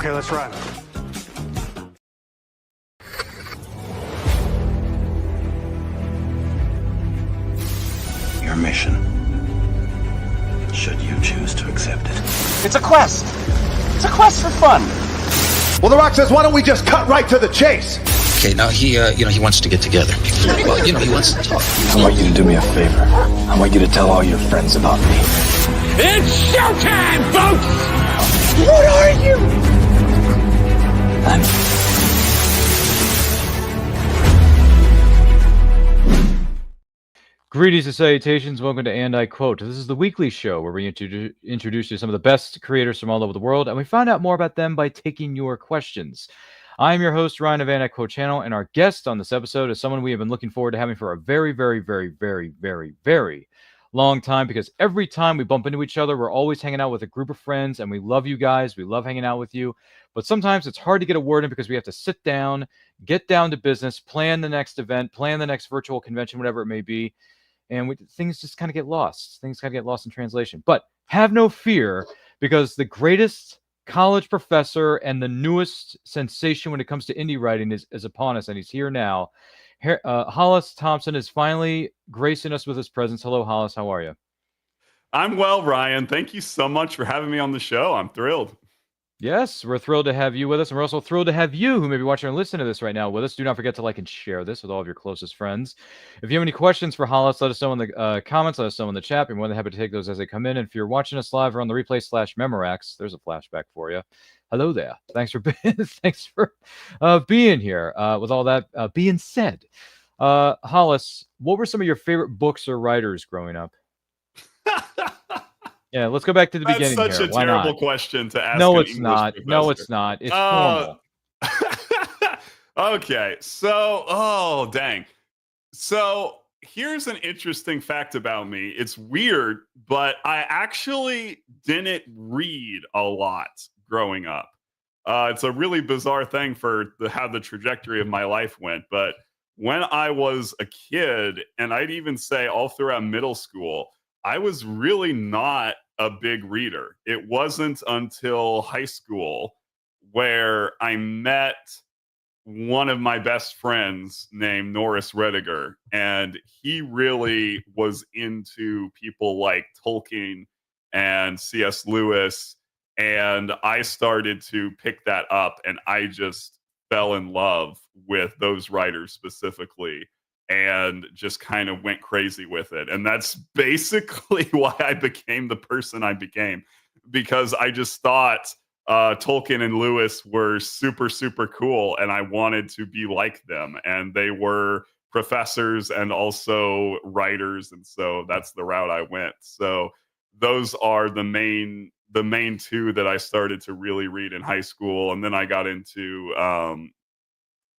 Okay, let's run. Your mission, should you choose to accept it. It's a quest. It's a quest for fun. Well, The Rock says, why don't we just cut right to the chase? Okay, now he wants to get together. Well, he wants to talk. I want you to do me a favor. I want you to tell all your friends about me. It's showtime, folks! What are you? Greetings and salutations. Welcome to And I Quote. This is the weekly show where we introduce you to some of the best creators from all over the world, and we find out more about them by taking your questions. I am your host, Ryan of And I Quote channel, and our guest on this episode is someone we have been looking forward to having for a very, very, very, very, very, very long time, because every time we bump into each other, we're always hanging out with a group of friends, and we love you guys. We love hanging out with you. But sometimes it's hard to get a word in because we have to sit down, get down to business, plan the next event, plan the next virtual convention, whatever it may be. And things just kind of get lost. Things kind of get lost in translation. But have no fear, because the greatest college professor and the newest sensation when it comes to indie writing is upon us, and he's here now. Hollis Thompson is finally gracing us with his presence. Hello, Hollis. How are you? I'm well, Ryan. Thank you so much for having me on the show. I'm thrilled. Yes, we're thrilled to have you with us, and we're also thrilled to have you, who may be watching or listening to this right now, with us. Do not forget to like and share this with all of your closest friends. If you have any questions for Hollis, let us know in the comments, let us know in the chat. We're more than happy to take those as they come in. And if you're watching us live or on the replay /Memorax, there's a flashback for you. Hello there. Thanks for being here. With all that being said, Hollis, what were some of your favorite books or writers growing up? Yeah, let's go back to the beginning. That's such here. a terrible question to ask. No, it's not. No, it's not. It's formal. Okay, so, dang. So here's an interesting fact about me. It's weird, but I actually didn't read a lot growing up. It's a really bizarre thing for how the trajectory of my life went. But when I was a kid, and I'd even say all throughout middle school, I was really not a big reader. It wasn't until high school where I met one of my best friends named Norris Rediger, and he really was into people like Tolkien and C.S. Lewis, and I started to pick that up, and I just fell in love with those writers specifically, and just kind of went crazy with it. And that's basically why I became the person I became, because I just thought Tolkien and Lewis were super, super cool, and I wanted to be like them. And they were professors and also writers, and so that's the route I went. So those are the main two that I started to really read in high school. And then I got into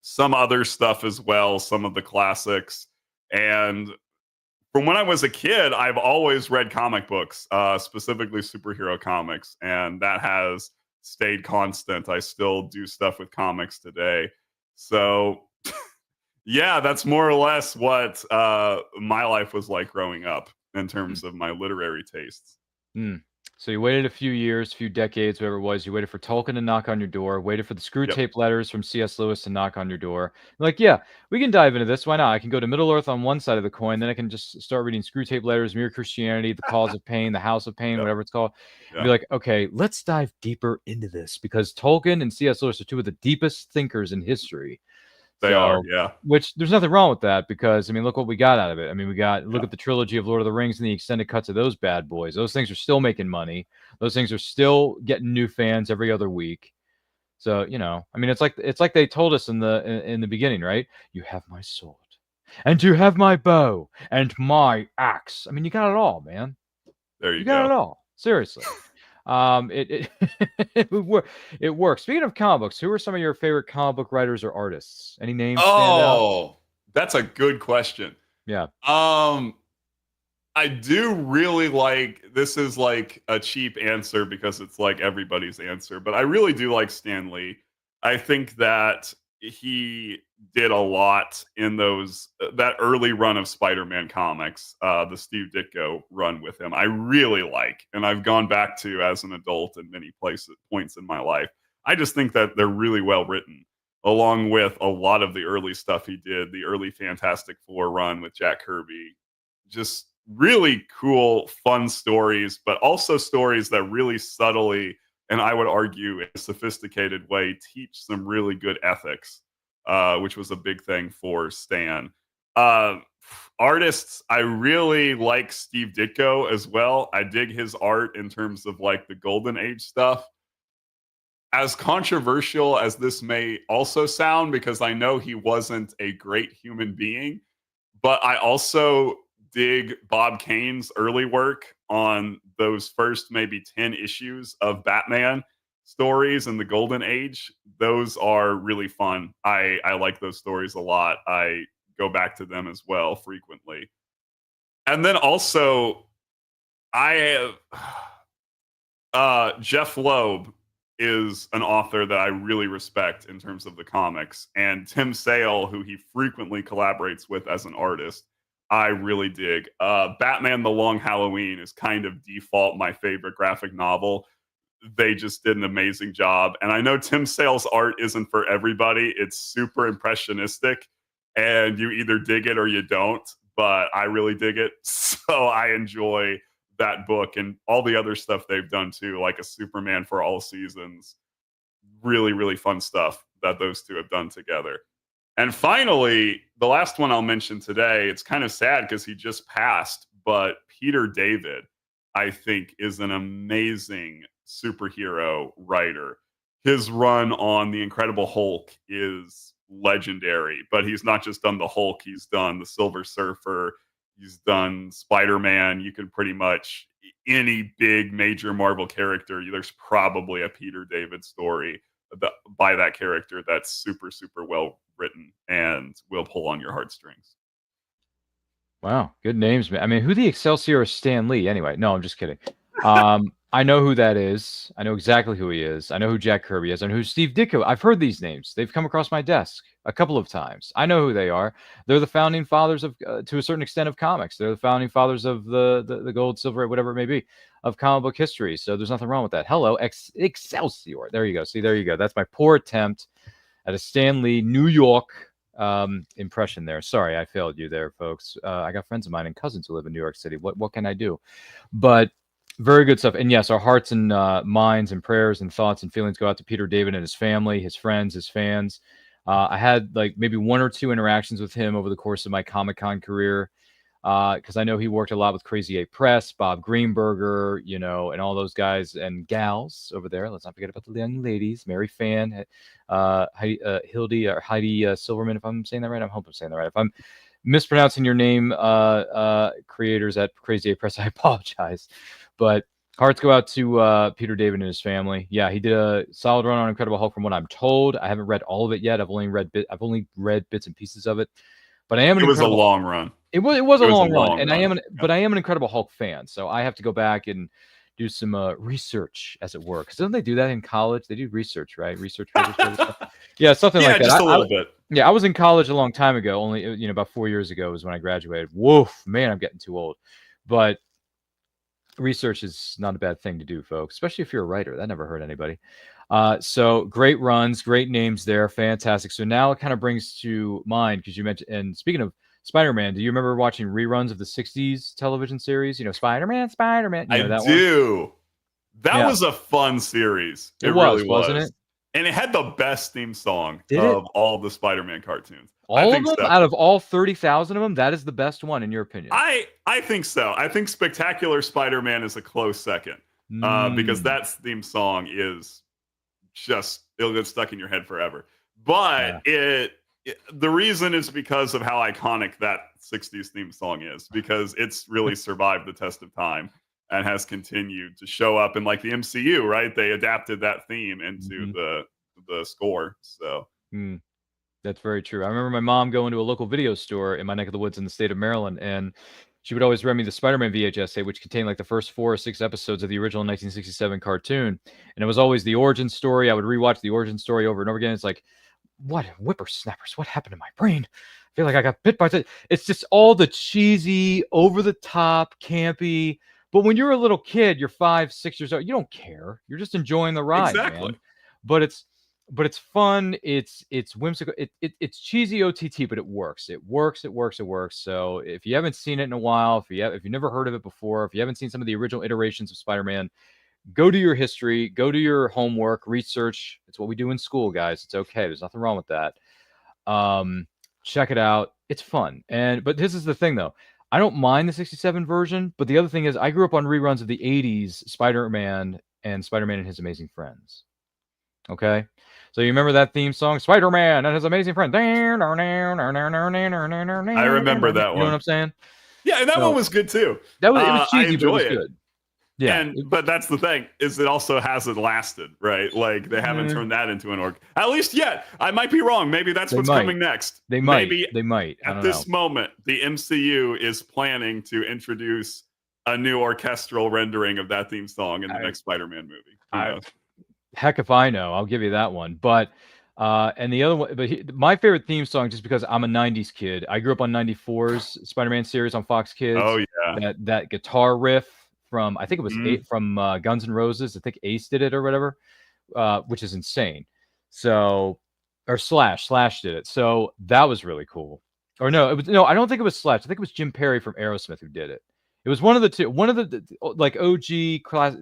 some other stuff as well, some of the classics. And from when I was a kid, I've always read comic books, specifically superhero comics, and that has stayed constant. I still do stuff with comics today. So yeah, that's more or less what my life was like growing up in terms of my literary tastes. So you waited a few years, few decades, whatever it was. You waited for Tolkien to knock on your door, waited for the screw tape letters from C.S. Lewis to knock on your door. You're like, yeah, we can dive into this. Why not? I can go to Middle-earth on one side of the coin, then I can just start reading screw tape letters, Mere Christianity, The Cause of Pain, The House of Pain, whatever it's called. Be like, okay, let's dive deeper into this, because Tolkien and C.S. Lewis are two of the deepest thinkers in history. They are, yeah. Which there's nothing wrong with that, because I mean, look what we got out of it. I mean, look at the trilogy of Lord of the Rings and the extended cuts of those bad boys. Those things are still making money. Those things are still getting new fans every other week. So, you know, I mean, it's like they told us in the beginning, right? You have my sword, and you have my bow, and my axe. I mean, you got it all, man. There you got go. it all. Seriously. It works. Speaking of comic books, who are some of your favorite comic book writers or artists? Any names stand out? Oh, that's a good question. Yeah. I do really like, this is like a cheap answer because it's like everybody's answer, but I really do like Stan Lee. I think that he did a lot in that early run of Spider-Man comics, the Steve Ditko run with him. I really like, and I've gone back to as an adult in many points in my life. I just think that they're really well written, along with a lot of the early stuff he did, the early Fantastic Four run with Jack Kirby. Just really cool, fun stories, but also stories that really subtly, and I would argue in a sophisticated way, teach some really good ethics, which was a big thing for Stan. Artists, I really like Steve Ditko as well. I dig his art in terms of like the Golden Age stuff. As controversial as this may also sound, because I know he wasn't a great human being, but I also dig Bob Kane's early work on those first maybe 10 issues of Batman stories in the Golden Age. Those are really fun. I like those stories a lot. I go back to them as well frequently. And then also, I have Jeff Loeb is an author that I really respect in terms of the comics. And Tim Sale, who he frequently collaborates with as an artist, I really dig. Batman The Long Halloween is kind of default my favorite graphic novel. They just did an amazing job. And I know Tim Sale's art isn't for everybody. It's super impressionistic, and you either dig it or you don't, but I really dig it. So I enjoy that book and all the other stuff they've done too, like a Superman for All Seasons. Really, really fun stuff that those two have done together. And finally, the last one I'll mention today, it's kind of sad because he just passed, but Peter David, I think, is an amazing superhero writer. His run on The Incredible Hulk is legendary, but he's not just done the Hulk, he's done the Silver Surfer, he's done Spider-Man. You can pretty much, any big major Marvel character, there's probably a Peter David story by that character that's super, super well written and will pull on your heartstrings. Wow, good names, man. I mean, who the Excelsior is Stan Lee anyway? No, I'm just kidding. I know who that is. I know exactly who he is. I know who Jack Kirby is. I know who Steve Ditko. I've heard these names. They've come across my desk a couple of times. I know who they are. They're the founding fathers of, to a certain extent, of comics. They're the founding fathers of the gold, silver, whatever it may be, of comic book history. So there's nothing wrong with that. Hello, Excelsior. There you go. See, there you go. That's my poor attempt at a Stan Lee, New York impression there. Sorry, I failed you there, folks. I got friends of mine and cousins who live in New York City. What can I do? But very good stuff. And yes, our hearts and minds and prayers and thoughts and feelings go out to Peter David and his family, his friends, his fans. I had like maybe one or two interactions with him over the course of my Comic-Con career, because I know he worked a lot with Crazy 8 Press, Bob Greenberger, you know, and all those guys and gals over there. Let's not forget about the young ladies, Mary Fan, Heidi Silverman, if I'm saying that right. I hope I'm saying that right. If I'm mispronouncing your name, creators at Crazy 8 Press, I apologize. But hearts go out to Peter David and his family. Yeah, he did a solid run on Incredible Hulk, from what I'm told. I haven't read all of it yet. I've only read bits and pieces of it. But I am. It was a long run. It was a long run, and but I am an Incredible Hulk fan, so I have to go back and do some research, as it were. Because don't they do that in college? They do research, right? Research. Yeah, something like that. Just a little bit. Yeah, I was in college a long time ago. Only about 4 years ago was when I graduated. Woof, man, I'm getting too old. But research is not a bad thing to do, folks, especially if you're a writer. That never hurt anybody. So great runs, great names there. Fantastic. So now it kind of brings to mind, because you mentioned, and speaking of Spider-Man, do you remember watching reruns of the 60s television series? You know, Spider-Man. You know, I do. That was a fun series. It really was. Wasn't it? And it had the best theme song of all the Spider-Man cartoons. All of them? So. Out of all 30,000 of them, that is the best one, in your opinion? I think so. I think Spectacular Spider-Man is a close second, because that theme song is just, it'll get stuck in your head forever. But the reason is because of how iconic that 60s theme song is, because it's really survived the test of time and has continued to show up in like the MCU, right? They adapted that theme into the score. So that's very true. I remember my mom going to a local video store in my neck of the woods in the state of Maryland, and she would always rent me the Spider-Man VHS tape, which contained like the first 4 or 6 episodes of the original 1967 cartoon. And it was always the origin story. I would rewatch the origin story over and over again. It's like, what whippersnappers? What happened to my brain? I feel like I got bit by it. It's just all the cheesy, over the top, campy. But when you're a little kid, you're 5, 6 years old, you don't care. You're just enjoying the ride. Exactly. Man. but it's fun. It's whimsical. It's cheesy OTT, but it works. It works. So if you haven't seen it in a while, if you've never heard of it before, if you haven't seen some of the original iterations of Spider-Man, go do your history, go do your homework, research. It's what we do in school, guys. It's okay. There's nothing wrong with that. Check it out. It's fun. But this is the thing, though. I don't mind the 67 version, but the other thing is I grew up on reruns of the 80s Spider-Man and Spider-Man and His Amazing Friends. Okay? So you remember that theme song? Spider-Man and His Amazing Friends. I remember that one. You know what I'm saying? Yeah, and that one was good too. It was cheesy, but it was good. Yeah, but that's the thing, is it also hasn't lasted, right? Like they haven't turned that into an org, at least yet. I might be wrong. Maybe that's what's coming next. They might. At this moment, the MCU is planning to introduce a new orchestral rendering of that theme song in the next Spider-Man movie. Heck if I know. I'll give you that one. But and the other one, my favorite theme song, just because I'm a 90s kid, I grew up on 94's Spider-Man series on Fox Kids. Oh yeah. That guitar riff from, I think it was from Guns N' Roses. I think Ace did it or whatever, which is insane. So, or Slash did it. So that was really cool. Or no, I don't think it was Slash. I think it was Jim Perry from Aerosmith who did it. It was one of the two. One of the like OG class,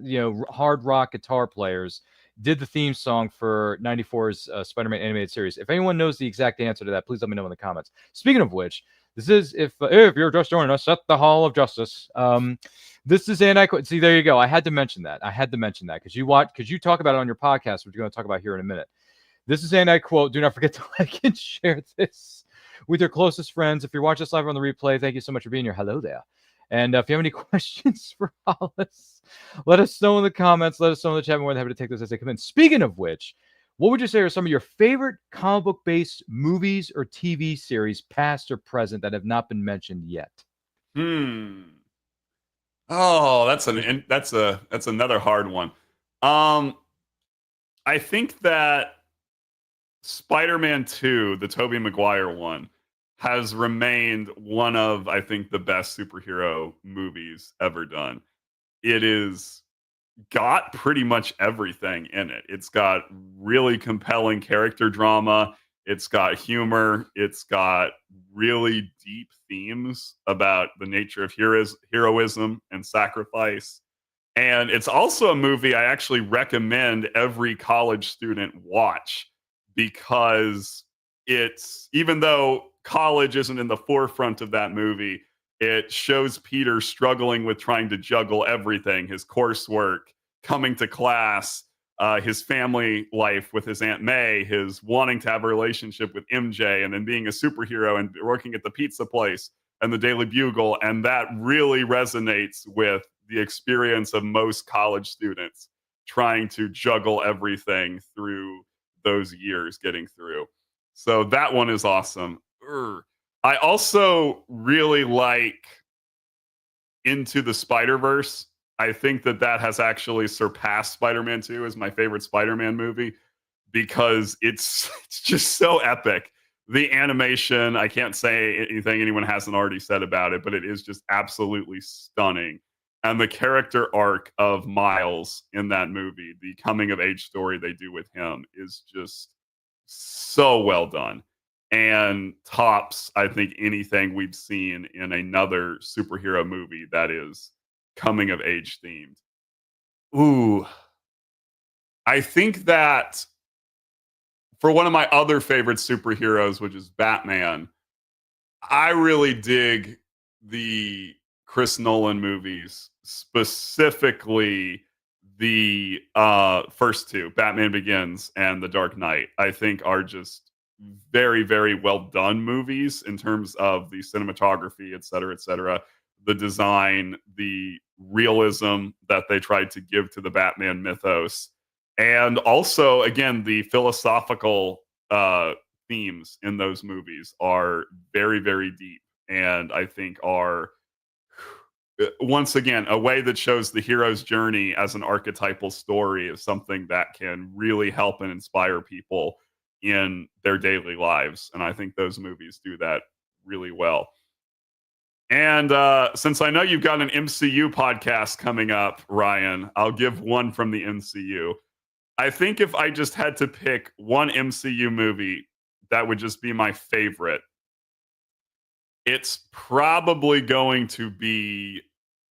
hard rock guitar players did the theme song for 94's Spider-Man animated series. If anyone knows the exact answer to that, please let me know in the comments. Speaking of which, this is if you're just joining us at the Hall of Justice. This is see, there you go. I had to mention that because you talk about it on your podcast, which you're going to talk about here in a minute. This is quote. Do not forget to like and share this with your closest friends. If you're watching us live on the replay, thank you so much for being here. Hello there. And if you have any questions for Hollis, let us know in the comments. Let us know in the chat. We're more than happy to take those as they come in. Speaking of which, what would you say are some of your favorite comic book-based movies or TV series, past or present, that have not been mentioned yet? Oh, that's another hard one. I think that Spider-Man 2, the Tobey Maguire one, has remained one of, I think, the best superhero movies ever done. It is got pretty much everything in it. It's got really compelling character drama. It's got humor. It's got really deep themes about the nature of heroism and sacrifice. And it's also a movie I actually recommend every college student watch, because it's, even though college isn't in the forefront of that movie, it shows Peter struggling with trying to juggle everything: his coursework, coming to class, his family life with his Aunt May, his wanting to have a relationship with MJ, and then being a superhero and working at the pizza place and the Daily Bugle. And that really resonates with the experience of most college students trying to juggle everything through those years getting through. So that one is awesome. I also really like Into the Spider-Verse. I think that has actually surpassed Spider-Man 2 as my favorite Spider-Man movie, because it's just so epic. The animation, I can't say anything anyone hasn't already said about it, but it is just absolutely stunning. And the character arc of Miles in that movie, the coming of age story they do with him, is just so well done, and tops, I think, anything we've seen in another superhero movie that is coming of age themed. Ooh, I think that for one of my other favorite superheroes, which is Batman, I really dig the Chris Nolan movies, specifically the first two, Batman Begins and The Dark Knight. I think are just very, very well done movies in terms of the cinematography, et cetera, the design, the realism that they tried to give to the Batman mythos, and also, again, the philosophical themes in those movies are very, very deep, and I think are, once again, a way that shows the hero's journey as an archetypal story is something that can really help and inspire people in their daily lives. And I think those movies do that really well. And since I know you've got an MCU podcast coming up, Ryan, I'll give one from the MCU. I think if I just had to pick one MCU movie that would just be my favorite, it's probably going to be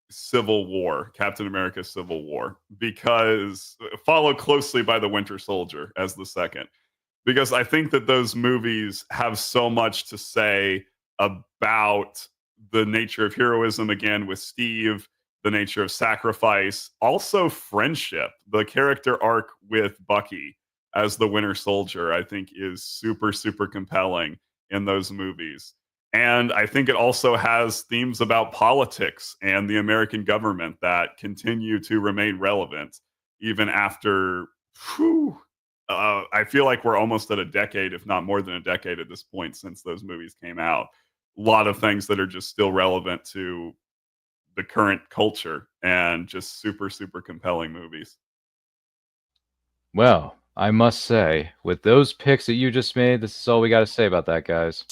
Civil War, Captain America Civil War, because followed closely by The Winter Soldier as the second. Because I think that those movies have so much to say about the nature of heroism, again, with Steve, the nature of sacrifice, also friendship. The character arc with Bucky as the Winter Soldier, I think, is super, super compelling in those movies. And I think it also has themes about politics and the American government that continue to remain relevant even after, I feel like we're almost at a decade, if not more than a decade at this point since those movies came out. A lot of things that are just still relevant to the current culture and just super, super compelling movies. Well, I must say, with those picks that you just made, this is all we got to say about that, guys.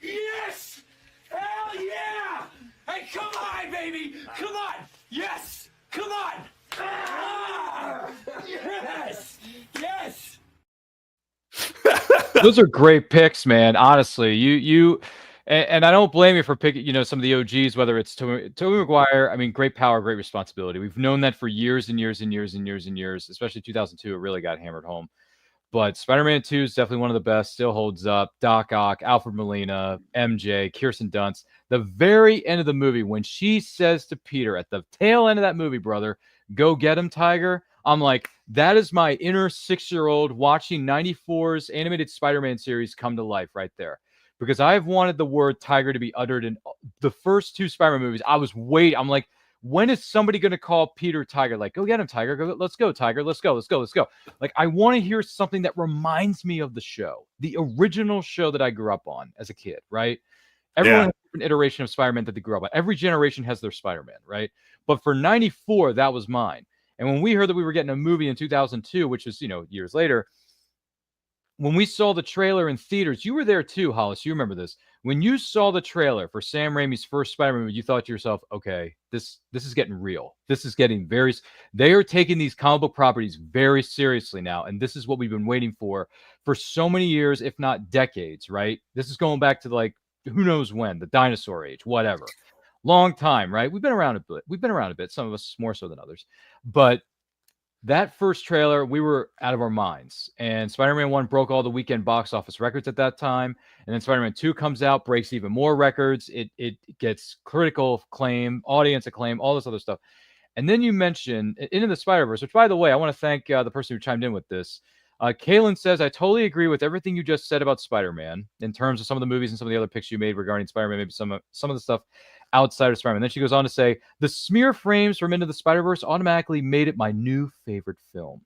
Yes! Hell yeah! Hey, come on, baby! Come on! Yes! Come on! Ah! Yes! Yes! Those are great picks, man. Honestly, and I don't blame you for picking, some of the OGs, whether it's Tobey Maguire. I mean, great power, great responsibility. We've known that for years and years and years and years and years, especially 2002. It really got hammered home. But Spider-Man 2 is definitely one of the best, still holds up. Doc Ock, Alfred Molina, MJ, Kirsten Dunst. The very end of the movie, when she says to Peter at the tail end of that movie, brother, go get him, Tiger. I'm like, that is my inner 6-year-old watching 94's animated Spider-Man series come to life right there. Because I've wanted the word tiger to be uttered in the first 2 Spider-Man movies. I was waiting. I'm like, when is somebody going to call Peter Tiger? Like, go get him, Tiger. Let's go, Tiger. Let's go. Like, I want to hear something that reminds me of the show, the original show that I grew up on as a kid, right? Everyone has a different iteration of Spider-Man that they grew up on. Every generation has their Spider-Man, right? But for 94, that was mine. And when we heard that we were getting a movie in 2002, which was, years later, when we saw the trailer in theaters, you were there too, Hollis. You remember this. When you saw the trailer for Sam Raimi's first Spider-Man movie, you thought to yourself, okay, this is getting real. This is getting they are taking these comic book properties very seriously now. And this is what we've been waiting for so many years, if not decades, right? This is going back to like, who knows when, the dinosaur age, whatever. Long time, right? We've been around a bit. Some of us more so than others. But that first trailer, we were out of our minds. And Spider-Man 1 broke all the weekend box office records at that time. And then Spider-Man 2 comes out, breaks even more records. It gets critical acclaim, audience acclaim, all this other stuff. And then you mentioned Into the Spider-Verse, which, by the way, I want to thank the person who chimed in with this. Kaylin says, I totally agree with everything you just said about Spider-Man in terms of some of the movies and some of the other picks you made regarding Spider-Man, maybe some of the stuff outside of Spider-Man. Then she goes on to say, the smear frames from Into the Spider-Verse automatically made it my new favorite film.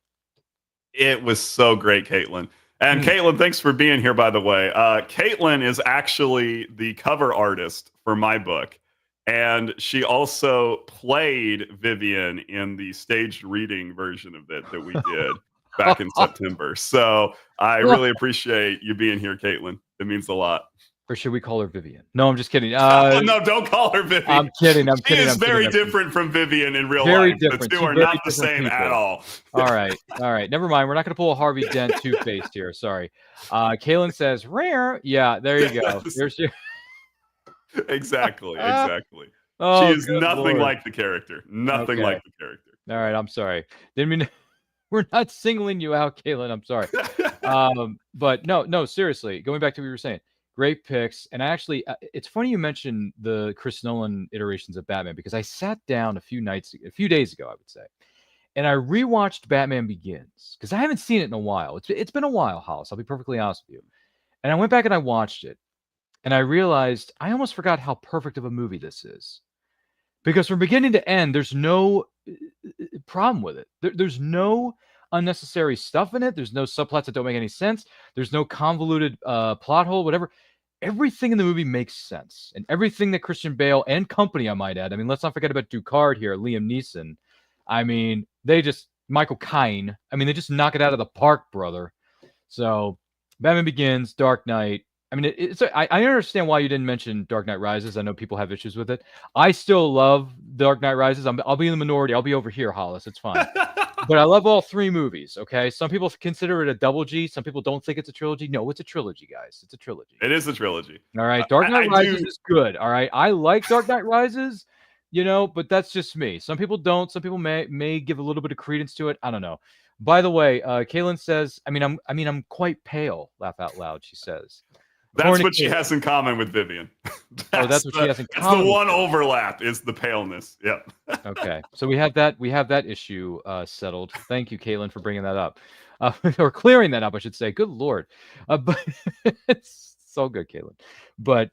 It was so great, Caitlin. And Caitlin, thanks for being here, by the way. Caitlin is actually the cover artist for my book. And she also played Vivienne in the staged reading version of it that we did back in September. So I really appreciate you being here, Caitlin. It means a lot. Or should we call her Vivienne? No, I'm just kidding. No, don't call her Vivienne. I'm kidding. She is very different from Vivienne in real life. Different. The two are not the same at all. All right. Never mind. We're not going to pull a Harvey Dent Two-Faced here. Sorry. Kaylin says, rare. Yeah, there you go. There's your... Exactly. Oh, she is nothing like the character. Nothing like the character. All right. I'm sorry. Didn't mean... We're not singling you out, Kaylin. I'm sorry. But no, seriously. Going back to what you were saying. Great picks. And actually, it's funny you mentioned the Chris Nolan iterations of Batman, because I sat down a few days ago, I would say, and I rewatched Batman Begins, because I haven't seen it in a while. It's been a while, Hollis. I'll be perfectly honest with you. And I went back and I watched it, and I realized I almost forgot how perfect of a movie this is. Because from beginning to end, there's no problem with it. There's no unnecessary stuff in it. There's no subplots that don't make any sense. There's no convoluted plot hole, whatever. Everything in the movie makes sense. And everything that Christian Bale and company, I might add. I mean, let's not forget about Ducard here, Liam Neeson. I mean, Michael Caine. I mean, they just knock it out of the park, brother. So, Batman Begins, Dark Knight. I mean, I understand why you didn't mention Dark Knight Rises. I know people have issues with it. I still love Dark Knight Rises. I'll be in the minority. I'll be over here, Hollis. It's fine. but I love all three movies. Okay, some people consider it a double G. Some people don't think it's a trilogy. No, it's a trilogy, guys. It's a trilogy. It is a trilogy. All right, Dark Knight I Rises do- is good. All right, I like Dark Knight Rises, but that's just me. Some people don't. Some people may give a little bit of credence to it. I don't know. By the way, Kaylin says, I'm quite pale. Laugh out loud. She says. That's what she has in common with Vivienne. That's what she has in That's common. the one overlap is the paleness. Yep. Okay, so we have that issue settled. Thank you, Caitlin, for bringing that up, or clearing that up, I should say. Good Lord, but it's so good, Caitlin. But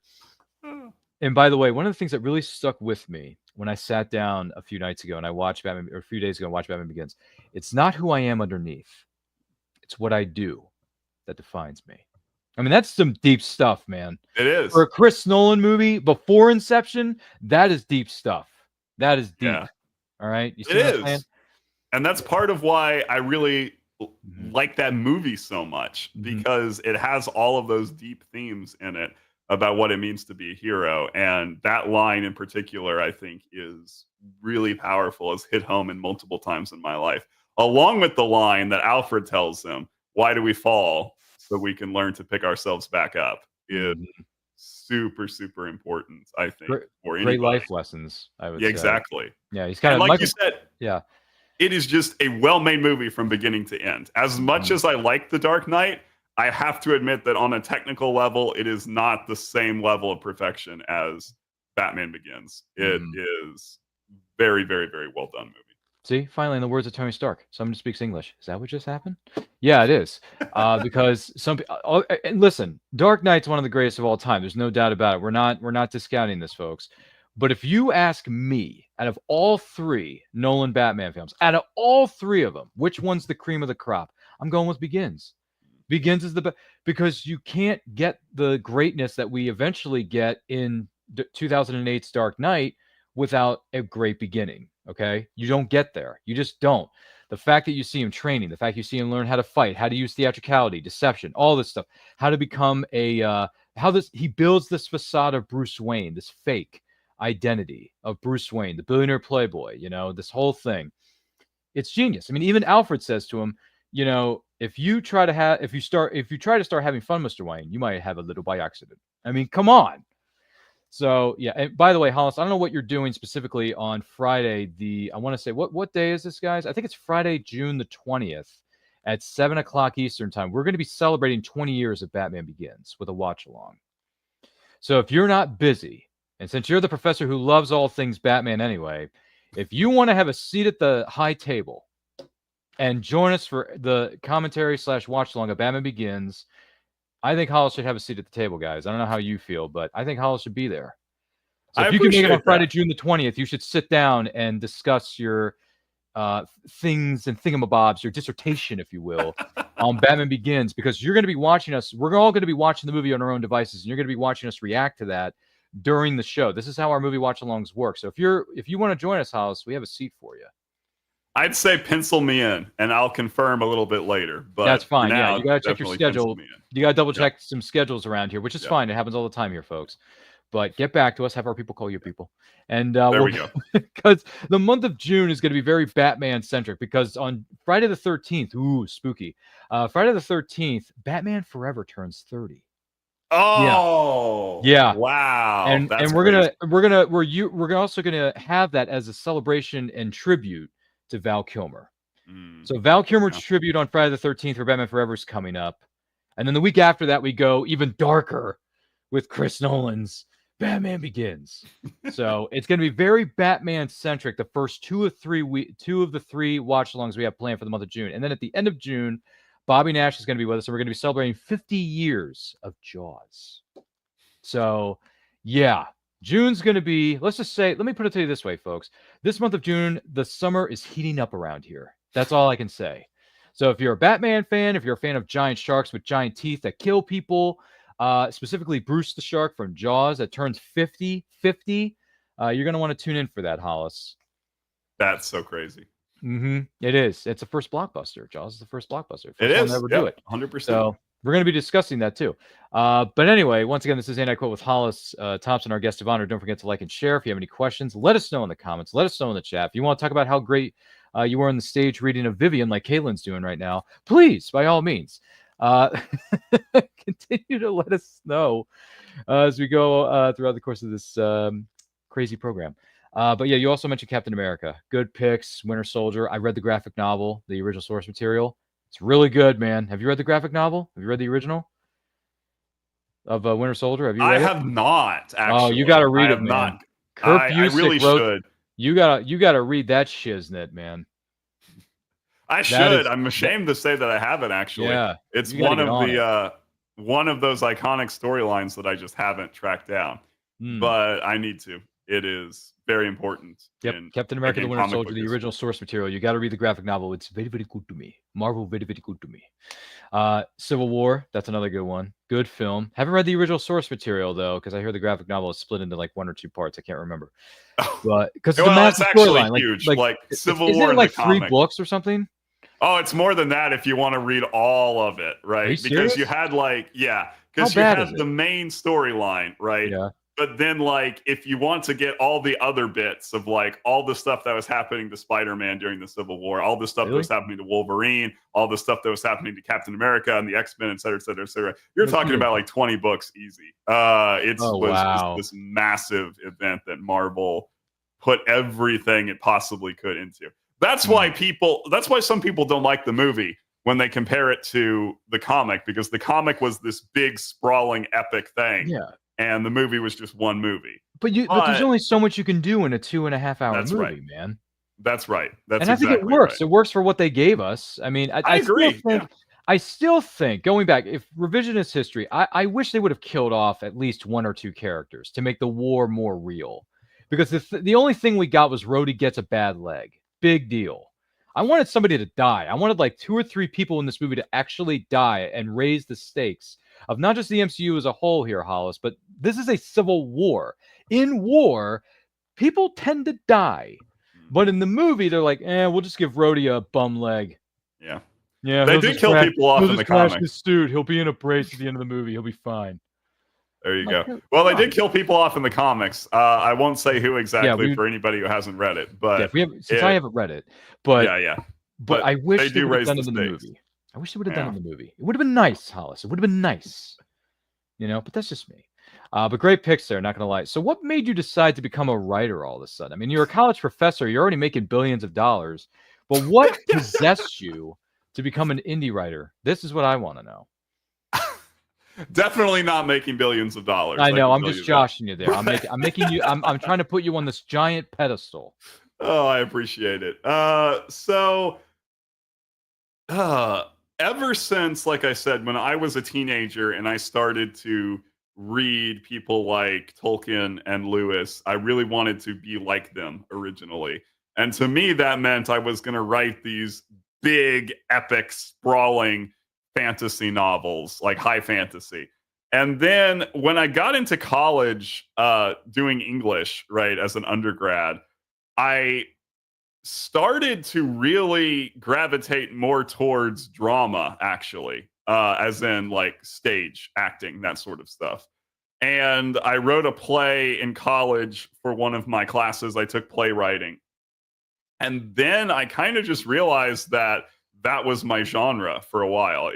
and by the way, one of the things that really stuck with me when I sat down a few nights ago and I watched Batman, or a few days ago, and watched Batman Begins, it's not who I am underneath; it's what I do that defines me. I mean, that's some deep stuff, man. It is. For a Chris Nolan movie before Inception, that is deep stuff. That is deep. Yeah. All right. You see It what I'm saying? is. And that's part of why I really like that movie so much, because it has all of those deep themes in it about what it means to be a hero. And that line in particular, I think, is really powerful, has hit home in multiple times in my life, along with the line that Alfred tells him, "Why do we fall? So we can learn to pick ourselves back up." Is super, super important, I think. Great life lessons, I would say. Exactly. Yeah, he's kind of like you said. Yeah. It is just a well-made movie from beginning to end. As much as I like The Dark Knight, I have to admit that on a technical level, it is not the same level of perfection as Batman Begins. It is very, very, very well done movie. See, finally, in the words of Tony Stark, someone speaks English. Is that what just happened? Yeah, it is. Because and listen, Dark Knight's one of the greatest of all time. There's no doubt about it. We're not discounting this, folks. But if you ask me, out of all three Nolan Batman films, out of all three of them, which one's the cream of the crop? I'm going with Begins. Begins is the best, because you can't get the greatness that we eventually get in 2008's Dark Knight without a great beginning. Okay, you don't get there. You just don't. The fact that you see him training, the fact you see him learn how to fight, how to use theatricality, deception, all this stuff, how to become he builds this facade of Bruce Wayne, this fake identity of Bruce Wayne, the billionaire playboy, this whole thing. It's genius. I mean, even Alfred says to him, if you try to start having fun, Mr. Wayne, you might have a little by accident. I mean, come on. So yeah, and by the way, Hollis, I don't know what you're doing specifically on Friday. I want to say what day is this, guys? I think it's Friday, June the 20th at 7:00 Eastern time. We're going to be celebrating 20 years of Batman Begins with a watch along. So if you're not busy, and since you're the professor who loves all things Batman anyway, if you want to have a seat at the high table and join us for the commentary / watch along of Batman Begins, I think Hollis should have a seat at the table, guys. I don't know how you feel, but I think Hollis should be there. So if you can make it on Friday, June the 20th, you should sit down and discuss your things and thingamabobs, your dissertation, if you will, on Batman Begins, because you're going to be watching us. We're all going to be watching the movie on our own devices, and you're going to be watching us react to that during the show. This is how our movie watch-alongs work. So if you want to join us, Hollis, we have a seat for you. I'd say pencil me in, and I'll confirm a little bit later. But that's fine. Now, yeah, you gotta check your schedule. You gotta double check some schedules around here, which is fine. It happens all the time here, folks. But get back to us. Have our people call you people, and there we go. Because the month of June is going to be very Batman centric. Because on Friday the 13th, ooh, spooky. Friday the 13th, Batman Forever turns 30. Oh, yeah. Wow. And we're also gonna have that as a celebration and tribute to Val Kilmer. So Val Kilmer's tribute on Friday the 13th for Batman Forever is coming up. And then the week after that, we go even darker with Chris Nolan's Batman Begins. So it's going to be very Batman-centric, the first two of the three watch-alongs we have planned for the month of June. And then at the end of June, Bobby Nash is going to be with us, and we're going to be celebrating 50 years of Jaws. So, yeah. June's going to be, let me put it to you this way, folks. This month of June, the summer is heating up around here. That's all I can say. So if you're a Batman fan, if you're a fan of giant sharks with giant teeth that kill people, specifically Bruce the Shark from Jaws that turns 50, you're going to want to tune in for that, Hollis. That's so crazy. It is. It's the first blockbuster. Jaws is the first blockbuster. It is. Never do it. 100%. So we're going to be discussing that too. But anyway, once again, this is And I Quote with Hollis Thompson, our guest of honor. Don't forget to like and share. If you have any questions, let us know in the comments. Let us know in the chat. If you want to talk about how great you are on the stage reading a Vivienne like Caitlin's doing right now, please, by all means, continue to let us know as we go throughout the course of this crazy program. But yeah, you also mentioned Captain America. Good picks. Winter Soldier. I read the graphic novel, the original source material. It's really good, man. Have you read the graphic novel? Have you read the original of Winter Soldier? Have you read I it? have not, actually. Oh, you got to read I it, have man. not. Kurt I Busiek really wrote, should. You gotta read that shiznit, man. I should. I'm ashamed to say that I haven't, actually. Yeah, It's you gotta one get of on the one of those iconic storylines that I just haven't tracked down. But I need to. It is very important. Yep, Captain America: The Winter Soldier, the original source material. You got to read the graphic novel. It's very, very good to me. Marvel, very, very good to me. Civil War, that's another good one. Good film. Haven't read the original source material though, because I hear the graphic novel is split into like 1 or 2 parts. I can't remember. But because it's actually huge. Like Civil War, isn't it like the 3 comic. books or something? Oh, it's more than that if you want to read all of it, right? Because you had because you had the main storyline, right? Yeah. But then, like, if you want to get all the other bits of like all the stuff that was happening to Spider-Man during the Civil War, all the stuff that was happening to Wolverine, all the stuff that was happening to Captain America and the X-Men, et cetera, et cetera, et cetera, you're talking about like 20 books easy. It was just this massive event that Marvel put everything it possibly could into. That's why some people don't like the movie when they compare it to the comic, because the comic was this big, sprawling, epic thing. Yeah. And the movie was just one movie. But there's only so much you can do in a 2.5 hour movie, man. That's right. That's I think it works. Right. It works for what they gave us. I mean, I agree. I still think, going back, if revisionist history, I wish they would have killed off at least 1 or 2 characters to make the war more real. Because the only thing we got was Rhodey gets a bad leg. Big deal. I wanted somebody to die. I wanted like 2 or 3 people in this movie to actually die and raise the stakes of not just the MCU as a whole here, Hollis, but this is a civil war. In war, people tend to die. But in the movie, they're like, we'll just give Rhodey a bum leg. Yeah. Yeah. They did kill people off in the comic. He'll be in a brace at the end of the movie. He'll be fine. There you go. Well, they did kill people off in the comics. I won't say who exactly for anybody who hasn't read it, but I haven't read it, but but I wish they would have done it in the movie. I wish they would have done it in the movie. It would have been nice, Hollis. It would have been nice, but that's just me. But great picks there, not gonna lie. So, what made you decide to become a writer all of a sudden? I mean, you're a college professor. You're already making billions of dollars, but what possessed you to become an indie writer? This is what I want to know. Definitely not making billions of dollars. I know. I'm just joshing you there. I'm making you. I'm trying to put you on this giant pedestal. Oh, I appreciate it. Ever since, like I said, when I was a teenager and I started to read people like Tolkien and Lewis, I really wanted to be like them originally. And to me, that meant I was going to write these big, epic, sprawling fantasy novels, like high fantasy. And then when I got into college doing English, right, as an undergrad, I started to really gravitate more towards drama, actually, as in like stage acting, that sort of stuff. And I wrote a play in college for one of my classes. I took playwriting. And then I kind of just realized that was my genre for a while.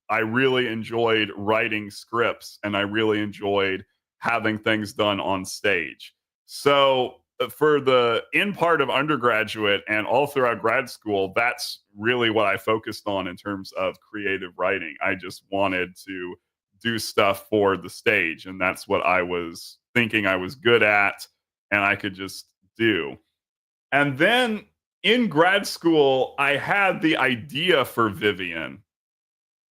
I really enjoyed writing scripts and I really enjoyed having things done on stage. So for the in part of undergraduate and all throughout grad school, that's really what I focused on in terms of creative writing. I just wanted to do stuff for the stage, and that's what I was thinking I was good at and I could just do. And then in grad school, I had the idea for Vivienne,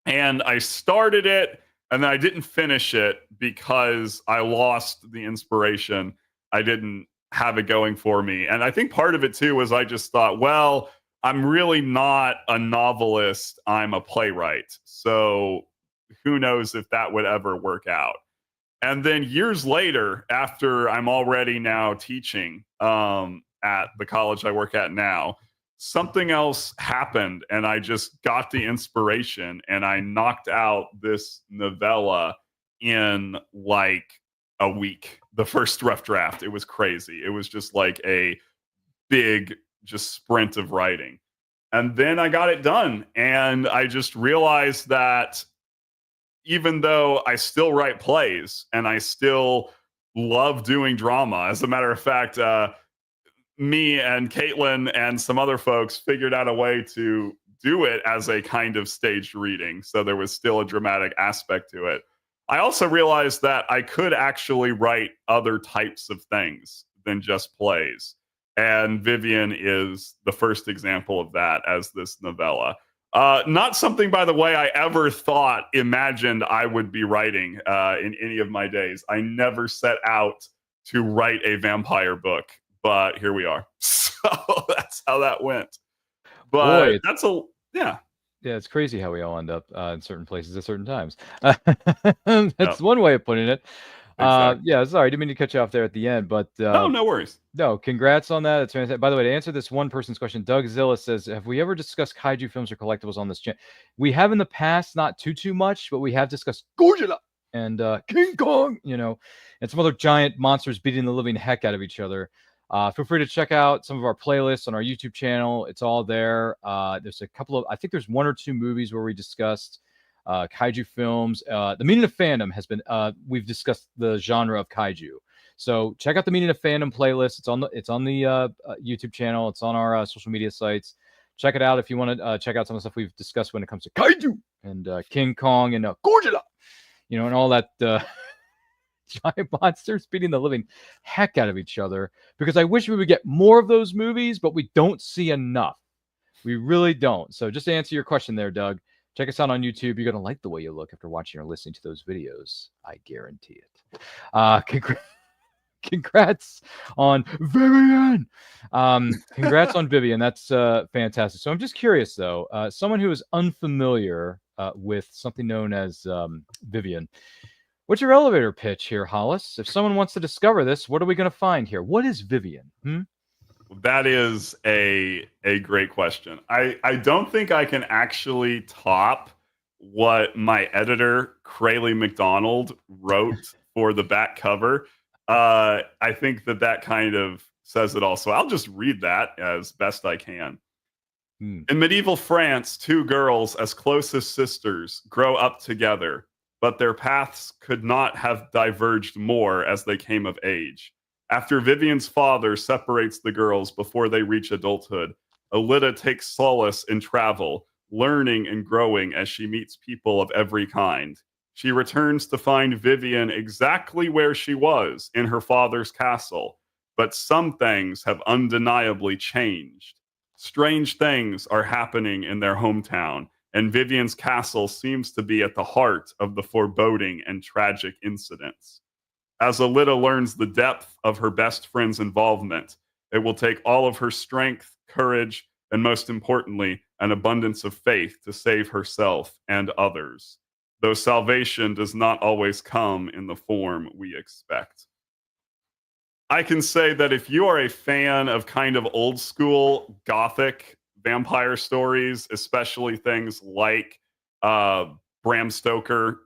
and I started it, and then I didn't finish it because I lost the inspiration. I didn't have it going for me. And I think part of it too was I just thought, well, I'm really not a novelist. I'm a playwright. So who knows if that would ever work out. And then years later, after I'm already now teaching at the college I work at now, something else happened and I just got the inspiration and I knocked out this novella in like a week. The first rough draft. It was crazy. It was just like a big just sprint of writing. And then I got it done. And I just realized that even though I still write plays and I still love doing drama, as a matter of fact, me and Caitlin and some other folks figured out a way to do it as a kind of staged reading. So there was still a dramatic aspect to it. I also realized that I could actually write other types of things than just plays. And Vivienne is the first example of that as this novella. Not something, by the way, I ever imagined I would be writing in any of my days. I never set out to write a vampire book, but here we are. So that's how that went. But Boy, yeah, it's crazy how we all end up in certain places at certain times. That's one way of putting it. Exactly. Yeah, sorry, didn't mean to cut you off there at the end, but no worries. No, congrats on that. It's fantastic. By the way, to answer this one person's question, Doug Zilla says, have we ever discussed kaiju films or collectibles on this channel? We have in the past, not too much, but we have discussed Godzilla and King Kong, and some other giant monsters beating the living heck out of each other. Feel free to check out some of our playlists on our YouTube channel. It's all there. There's a couple of, I think there's 1 or 2 movies where we discussed kaiju films. The Meaning of Fandom has been, we've discussed the genre of kaiju. So check out the Meaning of Fandom playlist. It's on the YouTube channel. It's on our social media sites. Check it out if you want to check out some of the stuff we've discussed when it comes to kaiju and King Kong and Godzilla, and all that giant monsters beating the living heck out of each other. Because I wish we would get more of those movies, but we don't see enough. We really don't. So just to answer your question there, Doug, check us out on YouTube. You're going to like the way you look after watching or listening to those videos. I guarantee it. Congrats on Vivienne. Congrats on Vivienne. That's fantastic. So I'm just curious, though, someone who is unfamiliar with something known as Vivienne, what's your elevator pitch here, Hollis? If someone wants to discover this, what are we going to find here? What is Vivienne? That is a great question. I don't think I can actually top what my editor, Crayley McDonald, wrote for the back cover. I think that kind of says it all. So I'll just read that as best I can. In medieval France, 2 girls as close as sisters grow up together, but their paths could not have diverged more as they came of age. After Vivienne's father separates the girls before they reach adulthood, Alytta takes solace in travel, learning and growing as she meets people of every kind. She returns to find Vivienne exactly where she was, in her father's castle, but some things have undeniably changed. Strange things are happening in their hometown, and Vivienne's castle seems to be at the heart of the foreboding and tragic incidents. As Alytta learns the depth of her best friend's involvement, it will take all of her strength, courage, and most importantly, an abundance of faith to save herself and others, though salvation does not always come in the form we expect. I can say that if you are a fan of kind of old school gothic vampire stories, especially things like Bram Stoker,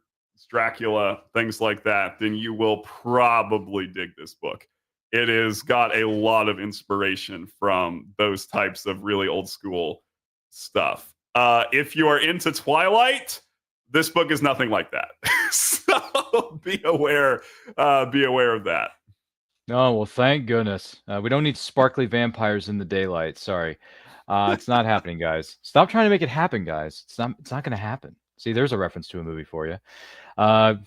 Dracula, things like that, then you will probably dig this book. It has got a lot of inspiration from those types of really old school stuff. If you are into Twilight, this book is nothing like that. So be aware of that. Oh, well, thank goodness. We don't need sparkly vampires in the daylight. Sorry. It's not happening, guys. Stop trying to make it happen, guys. It's not going to happen. See, there's a reference to a movie for you. But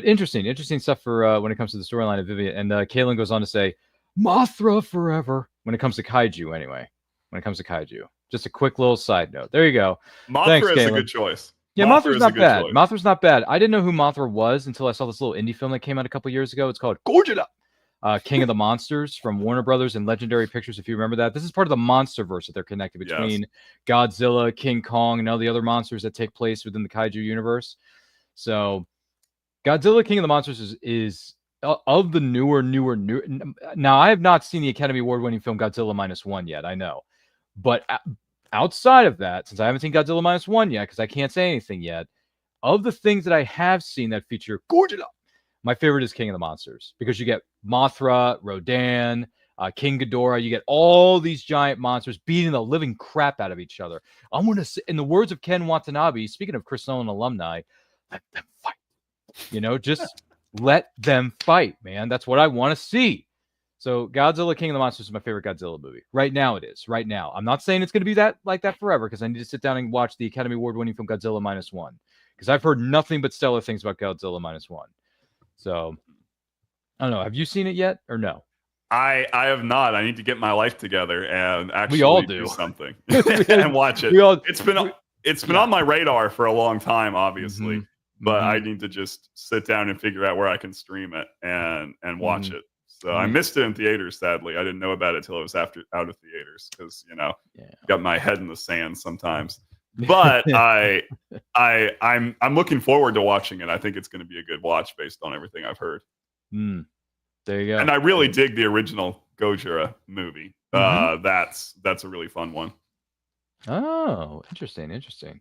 interesting stuff for when it comes to the storyline of Vivienne. And Kaylin goes on to say, Mothra forever. When it comes to kaiju, anyway. When it comes to kaiju. Just a quick little side note. There you go. Mothra Thanks, is Kaylin. a good choice. Yeah, Mothra's not bad. Mothra's not bad. I didn't know who Mothra was until I saw this little indie film that came out a couple years ago. It's called Godzilla, King of the Monsters from Warner Brothers and Legendary Pictures, if you remember that. This is part of the MonsterVerse that they're connected between Godzilla, King Kong, and all the other monsters that take place within the kaiju universe. So Godzilla, King of the Monsters is of the newer. Now, I have not seen the Academy Award-winning film Godzilla -1 yet, I know. But outside of that, since I haven't seen Godzilla -1 yet, because I can't say anything yet, of the things that I have seen that feature Godzilla, my favorite is King of the Monsters, because you get Mothra, Rodan, King Ghidorah. You get all these giant monsters beating the living crap out of each other. I'm going to, in the words of Ken Watanabe, speaking of Chris Nolan alumni, let them fight. You know, just let them fight, man. That's what I want to see. So Godzilla King of the Monsters is my favorite Godzilla movie. Right now it is. Right now. I'm not saying it's going to be that like that forever, because I need to sit down and watch the Academy Award winning film Godzilla -1. Because I've heard nothing but stellar things about Godzilla -1. So I don't know. Have you seen it yet or no? I have not. I need to get my life together and actually We all do. something and watch it. It's been on my radar for a long time, obviously, but I need to just sit down and figure out where I can stream it and watch it. So I missed it in theaters. Sadly, I didn't know about it till it was out of theaters because got my head in the sand sometimes. But I'm looking forward to watching it. I think it's going to be a good watch based on everything I've heard. There you go. And I really dig the original Gojira movie. That's a really fun one. Oh, interesting.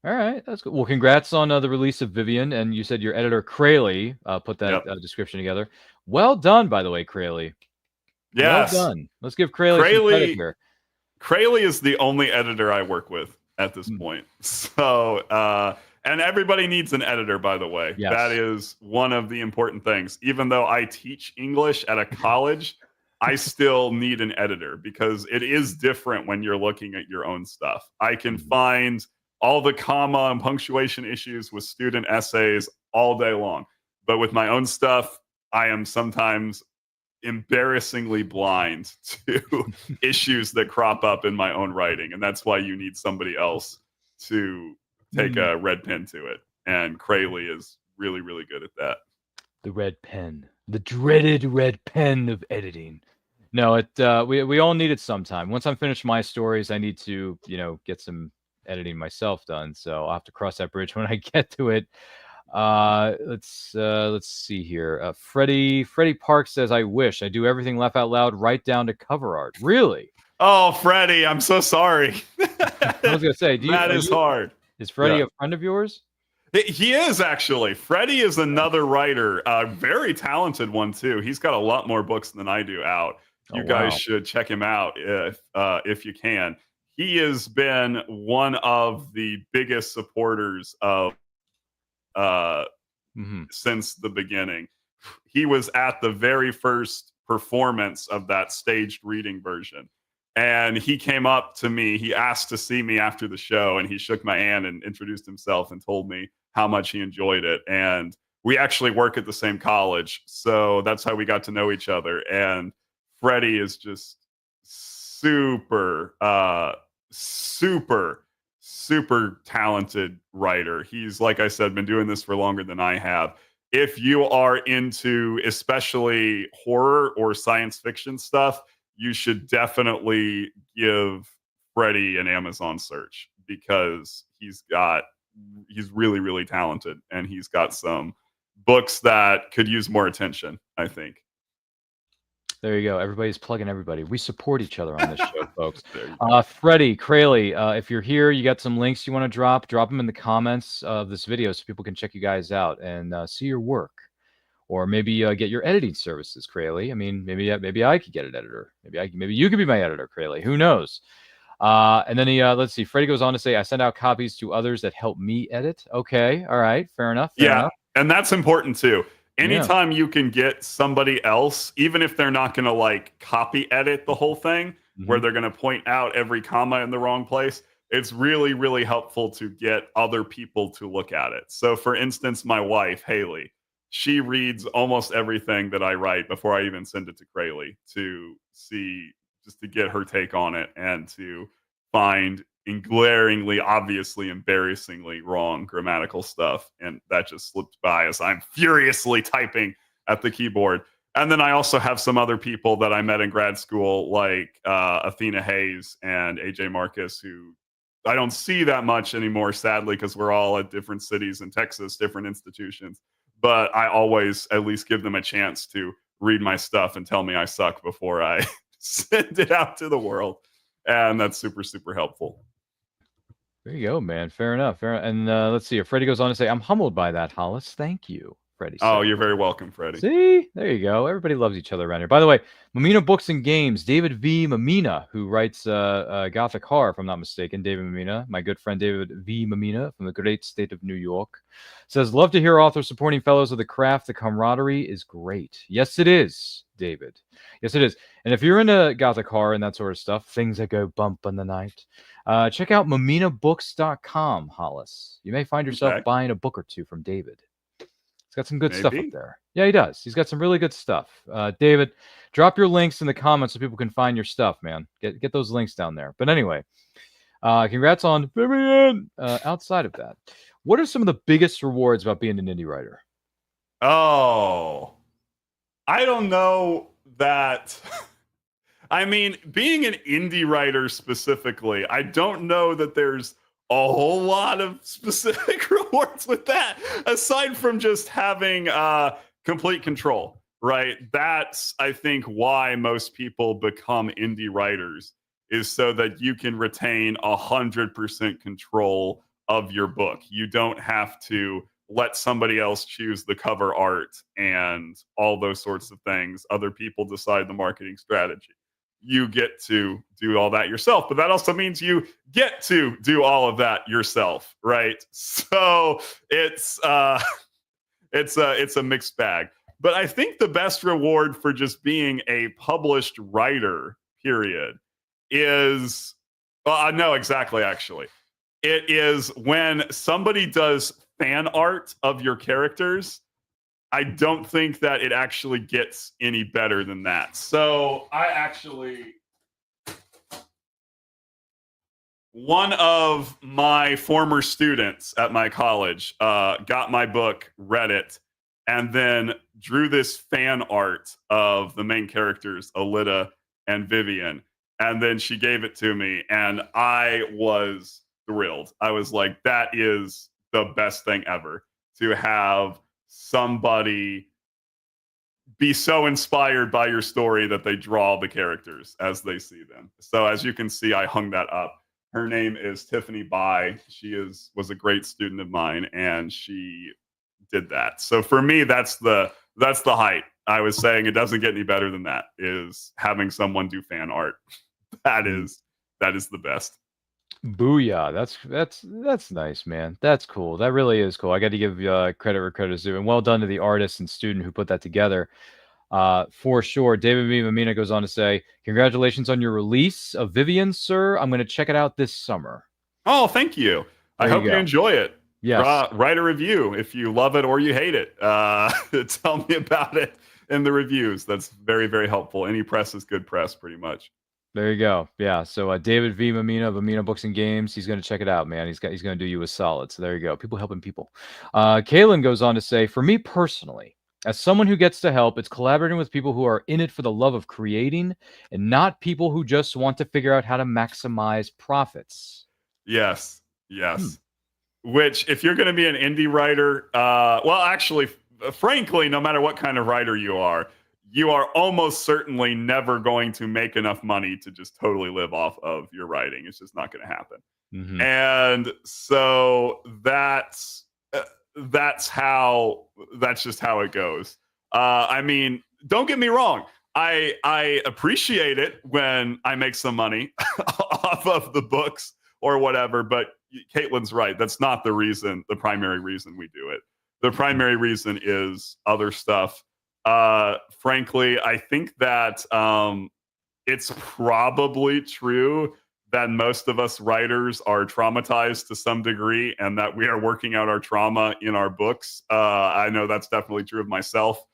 All right, that's good. Well, congrats on the release of Vivienne, and you said your editor Crayley put that description together. Well done, by the way, Crayley. Yes. Well done. Let's give Crayley some credit here. Crayley is the only editor I work with at this point. So, and everybody needs an editor, by the way. Yes. That is one of the important things. Even though I teach English at a college, I still need an editor because it is different when you're looking at your own stuff. I can find all the comma and punctuation issues with student essays all day long. But with my own stuff, I am sometimes embarrassingly blind to issues that crop up in my own writing. And that's why you need somebody else to take a red pen to it. And Crayley is really, really good at that. The red pen. The dreaded red pen of editing. No, we all need it sometime. Once I'm finished my stories, I need to, get some editing myself done. So I'll have to cross that bridge when I get to it. Let's see here. Freddie Park says, I wish I do everything laugh out loud right down to cover art. Really? Oh, Freddie, I'm so sorry. I was gonna say, that is hard. Is Freddie a friend of yours? He is, actually. Freddie is another writer, a very talented one too. He's got a lot more books than I do out. You guys should check him out if you can. He has been one of the biggest supporters of since the beginning. He was at the very first performance of that staged reading version. And he came up to me. He asked to see me after the show, and he shook my hand and introduced himself and told me how much he enjoyed it. And we actually work at the same college, so that's how we got to know each other. And Freddie is just super talented writer. He's, like I said, been doing this for longer than I have. If you are into especially horror or science fiction stuff, you should definitely give Freddie an Amazon search because he's really, really talented, and he's got some books that could use more attention, I think. There you go. Everybody's plugging everybody. We support each other on this show, folks. Freddie, Crayley, if you're here, you got some links you want to drop them in the comments of this video so people can check you guys out and see your work. Or maybe get your editing services, Crayley. I mean, maybe I could get an editor. Maybe you could be my editor, Crayley. Who knows? And then let's see. Freddie goes on to say, I send out copies to others that help me edit. Okay. All right. Fair enough. And that's important too. Anytime you can get somebody else, even if they're not going to like copy edit the whole thing, where they're going to point out every comma in the wrong place, it's really, really helpful to get other people to look at it. So for instance, my wife, Haley, she reads almost everything that I write before I even send it to Crayley to see, just to get her take on it and to find glaringly, obviously, embarrassingly wrong grammatical stuff. And that just slipped by as I'm furiously typing at the keyboard. And then I also have some other people that I met in grad school, like Athena Hayes and AJ Marcus, who I don't see that much anymore, sadly, because we're all at different cities in Texas, different institutions. But I always at least give them a chance to read my stuff and tell me I suck before I send it out to the world. And that's super, super helpful. There you go, man. Fair enough. And let's see. Freddie goes on to say, I'm humbled by that, Hollis. Thank you. Freddie. Oh, you're very welcome, Freddie. See, there you go. Everybody loves each other around here. By the way, Mamina Books and Games, David V. Mamina, who writes Gothic Horror, if I'm not mistaken. David Mamina, my good friend David V. Mamina from the great state of New York, says, love to hear authors supporting fellows of the craft. The camaraderie is great. Yes, it is, David. Yes, it is. And if you're into Gothic Horror and that sort of stuff, things that go bump in the night, check out maminabooks.com, Hollis. You may find yourself buying a book or two from David. He's got some good stuff up there. Yeah, he does. He's got some really good stuff. David, drop your links in the comments so people can find your stuff, man. Get those links down there. But anyway, congrats on Vivienne. Outside of that, what are some of the biggest rewards about being an indie writer? Oh, I don't know that. I mean, being an indie writer specifically, I don't know that there's a whole lot of specific rewards with that, aside from just having complete control, right? That's, I think, why most people become indie writers, is so that you can retain 100% control of your book. You don't have to let somebody else choose the cover art and all those sorts of things. Other people decide the marketing strategy. You get to do all that yourself, but that also means you get to do all of that yourself, right? So it's a mixed bag. But I think the best reward for just being a published writer, period, is no, exactly. Actually, it is when somebody does fan art of your characters. I don't think that it actually gets any better than that. So one of my former students at my college got my book, read it, and then drew this fan art of the main characters, Alida and Vivienne. And then she gave it to me, and I was thrilled. I was like, that is the best thing ever, to have somebody be so inspired by your story that they draw the characters as they see them. So as you can see, I hung that up. Her name is Tiffany Bai. She was a great student of mine, and she did that. So for me, that's the height. I was saying it doesn't get any better than that, is having someone do fan art. That is the best. Booyah. That's nice, man. That's cool. That really is cool. I got to give credit where credit is due, and well done to the artist and student who put that together. For sure. David V. Mamina goes on to say, congratulations on your release of Vivienne, sir. I'm going to check it out this summer. Oh, thank you. I hope you enjoy it. Yes. Write a review if you love it or you hate it. Tell me about it in the reviews. That's very, very helpful. Any press is good press, pretty much. There you go. Yeah. So David V. Mamina of Mamina Books and Games, he's going to check it out, man. He's going to do you a solid. So there you go. People helping people. Kaylin goes on to say, for me personally, as someone who gets to help, it's collaborating with people who are in it for the love of creating and not people who just want to figure out how to maximize profits. Yes. Which, if you're going to be an indie writer, well, actually, frankly, no matter what kind of writer you are almost certainly never going to make enough money to just totally live off of your writing. It's just not going to happen. Mm-hmm. And so that's just how it goes. I mean, don't get me wrong. I appreciate it when I make some money off of the books or whatever, but Caitlin's right. That's not the primary reason we do it. The primary reason is other stuff. Frankly, I think that it's probably true that most of us writers are traumatized to some degree, and that we are working out our trauma in our books. I know that's definitely true of myself.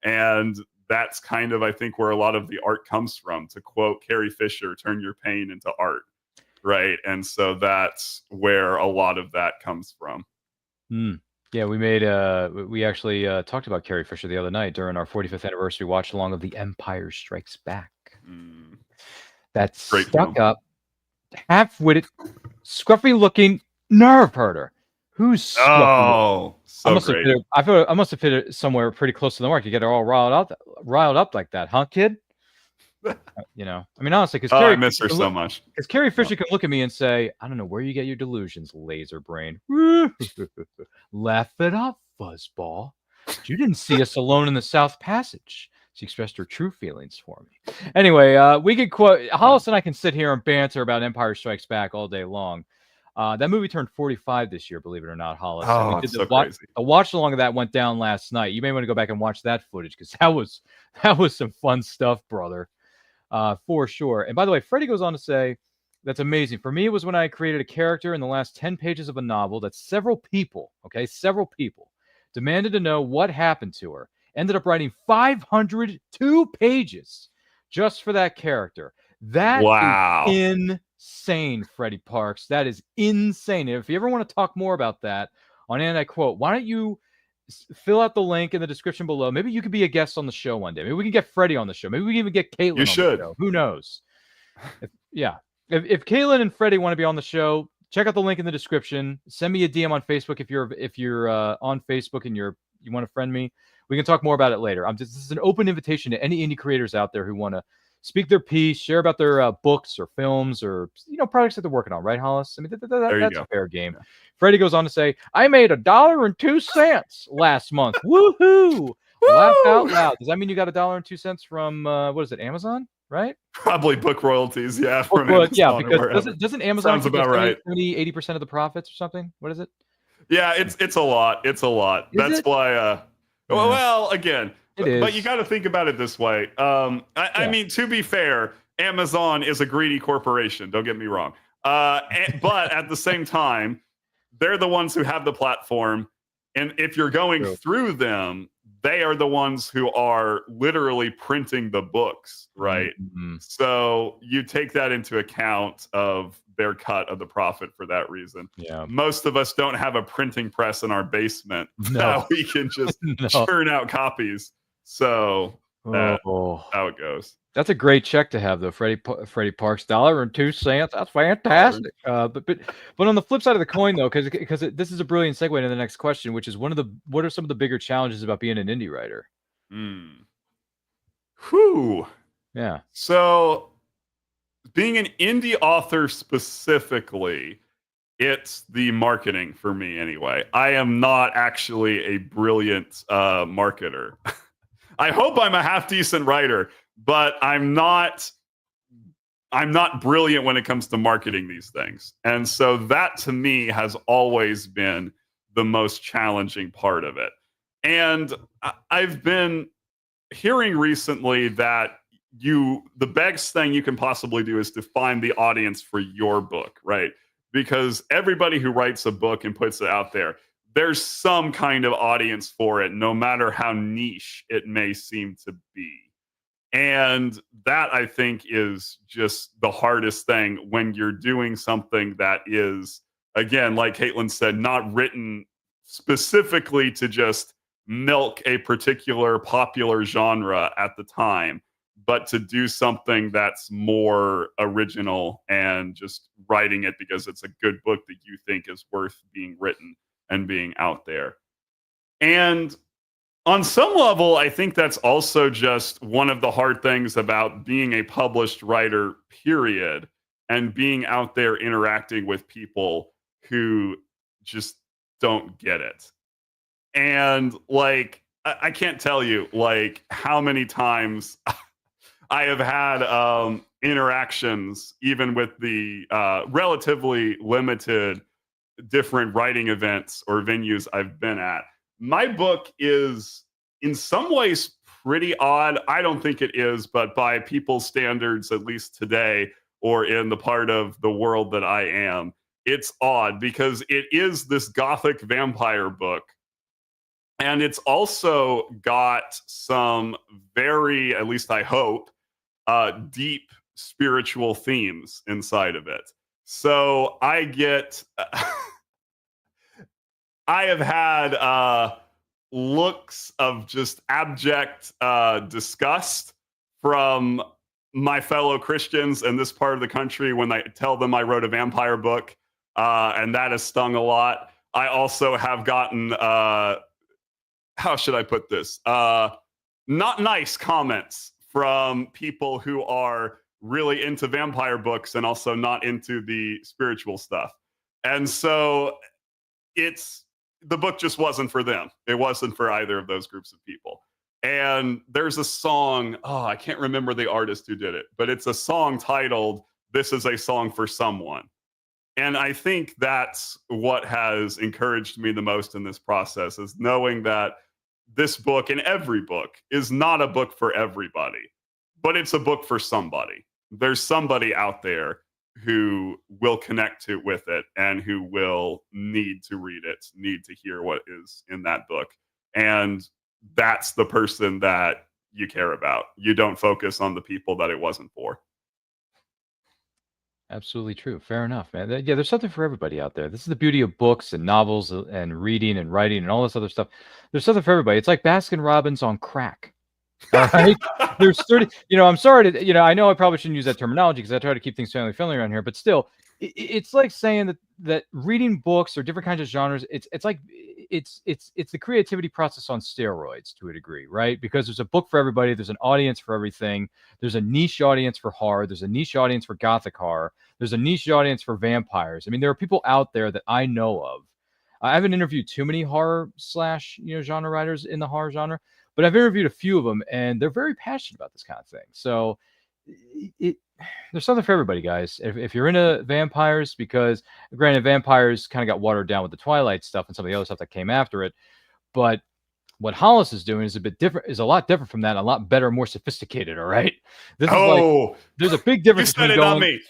And that's kind of, I think, where a lot of the art comes from. To quote Carrie Fisher, turn your pain into art, right? And so that's where a lot of that comes from. Yeah, we actually talked about Carrie Fisher the other night during our 45th anniversary watch along of The Empire Strikes Back. That stuck up, half-witted, scruffy-looking nerve herder. Who's scruffy? Oh, so great. I must have hit it somewhere pretty close to the mark. You get her all riled up like that, huh, kid? You know, I mean, honestly, because I miss her so much. Because Carrie Fisher can look at me and say, "I don't know where you get your delusions, laser brain." Laugh it up, fuzzball. You didn't see us alone in the South Passage. She expressed her true feelings for me. Anyway, we could quote Hollis and I can sit here and banter about Empire Strikes Back all day long. That movie turned 45 this year, believe it or not, Hollis. Oh, And we it's did so crazy. a watch along of that went down last night. You may want to go back and watch that footage because that was some fun stuff, brother, for sure. And by the way, Freddie goes on to say, that's amazing. For me, it was when I created a character in the last 10 pages of a novel that several people demanded to know what happened to her. Ended up writing 502 pages just for that character. That is insane, Freddie Parks. That is insane. If you ever want to talk more about that on And I Quote, why don't you fill out the link in the description below? Maybe you could be a guest on the show one day. Maybe we can get Freddie on the show. Maybe we can even get Caitlin on the show. Who knows? If Caitlin and Freddie want to be on the show, check out the link in the description. Send me a DM on Facebook if you're on Facebook and you want to friend me. We can talk more about it later. This is an open invitation to any indie creators out there who want to speak their piece, share about their books or films or projects that they're working on. Right, Hollis? I mean, that's a fair game. Yeah. Freddie goes on to say, "I made $1.02 last month. Woohoo! Laugh out loud." Does that mean you got $1.02 from what is it, Amazon? Right? Probably book royalties, yeah. From Amazon, yeah, because doesn't Amazon sounds about right. 80% of the profits or something? What is it? Yeah, it's a lot. It's a lot. That's why. Well, again, but you got to think about it this way. I mean, to be fair, Amazon is a greedy corporation. Don't get me wrong. But at the same time, they're the ones who have the platform, and if you're going through them, they are the ones who are literally printing the books, right? Mm-hmm. So you take that into account of their cut of the profit for that reason. Yeah. Most of us don't have a printing press in our basement that we can just churn out copies. So that's how it goes. That's a great check to have, though, Freddie Parks. $1.02. That's fantastic. But on the flip side of the coin, though, because this is a brilliant segue into the next question, which is what are some of the bigger challenges about being an indie writer? Whew. Yeah. So being an indie author specifically, it's the marketing for me anyway. I am not actually a brilliant marketer. I hope I'm a half decent writer, but I'm not brilliant when it comes to marketing these things. And so that to me has always been the most challenging part of it. And I've been hearing recently that the best thing you can possibly do is to find the audience for your book, right? Because everybody who writes a book and puts it out there, there's some kind of audience for it, no matter how niche it may seem to be. And that, I think, is just the hardest thing when you're doing something that is, again, like Caitlin said, not written specifically to just milk a particular popular genre at the time, but to do something that's more original and just writing it because it's a good book that you think is worth being written and being out there. And on some level, I think that's also just one of the hard things about being a published writer, period, and being out there interacting with people who just don't get it. And like, I can't tell you like how many times I have had interactions, even with the relatively limited different writing events or venues I've been at. My book is in some ways pretty odd. I don't think it is, but by people's standards, at least today, or in the part of the world that I am, it's odd because it is this gothic vampire book. And it's also got some very, at least I hope, deep spiritual themes inside of it. So I get... I have had looks of just abject disgust from my fellow Christians in this part of the country when I tell them I wrote a vampire book, and that has stung a lot. I also have gotten, how should I put this? Not nice comments from people who are really into vampire books and also not into the spiritual stuff. And so it's the book just wasn't for them. It wasn't for either of those groups of people. And there's a song, I can't remember the artist who did it, but it's a song titled "This is a Song for Someone." And I think that's what has encouraged me the most in this process, is knowing that this book, and every book, is not a book for everybody, but it's a book for somebody. There's somebody out there who will connect with it and who will need to read it, need to hear what is in that book. And that's the person that you care about. You don't focus on the people that it wasn't for. Absolutely true. Fair enough, man. Yeah, there's something for everybody out there. This is the beauty of books and novels and reading and writing and all this other stuff. There's something for everybody. It's like Baskin Robbins on crack. All right. There's 30, I'm sorry to, I know I probably shouldn't use that terminology because I try to keep things family friendly around here, but still, it's like saying that reading books or different kinds of genres, it's like it's the creativity process on steroids to a degree, right? Because there's a book for everybody, there's an audience for everything, there's a niche audience for horror, there's a niche audience for gothic horror, there's a niche audience for vampires. I mean, there are people out there that I know of. I haven't interviewed too many horror / genre writers in the horror genre, but I've interviewed a few of them, and they're very passionate about this kind of thing. So there's something for everybody, guys. If you're into vampires, because granted, vampires kind of got watered down with the Twilight stuff and some of the other stuff that came after it, but what Hollis is doing is a lot different from that, a lot better, more sophisticated. All right, this is like, there's a big difference. You said it, not me.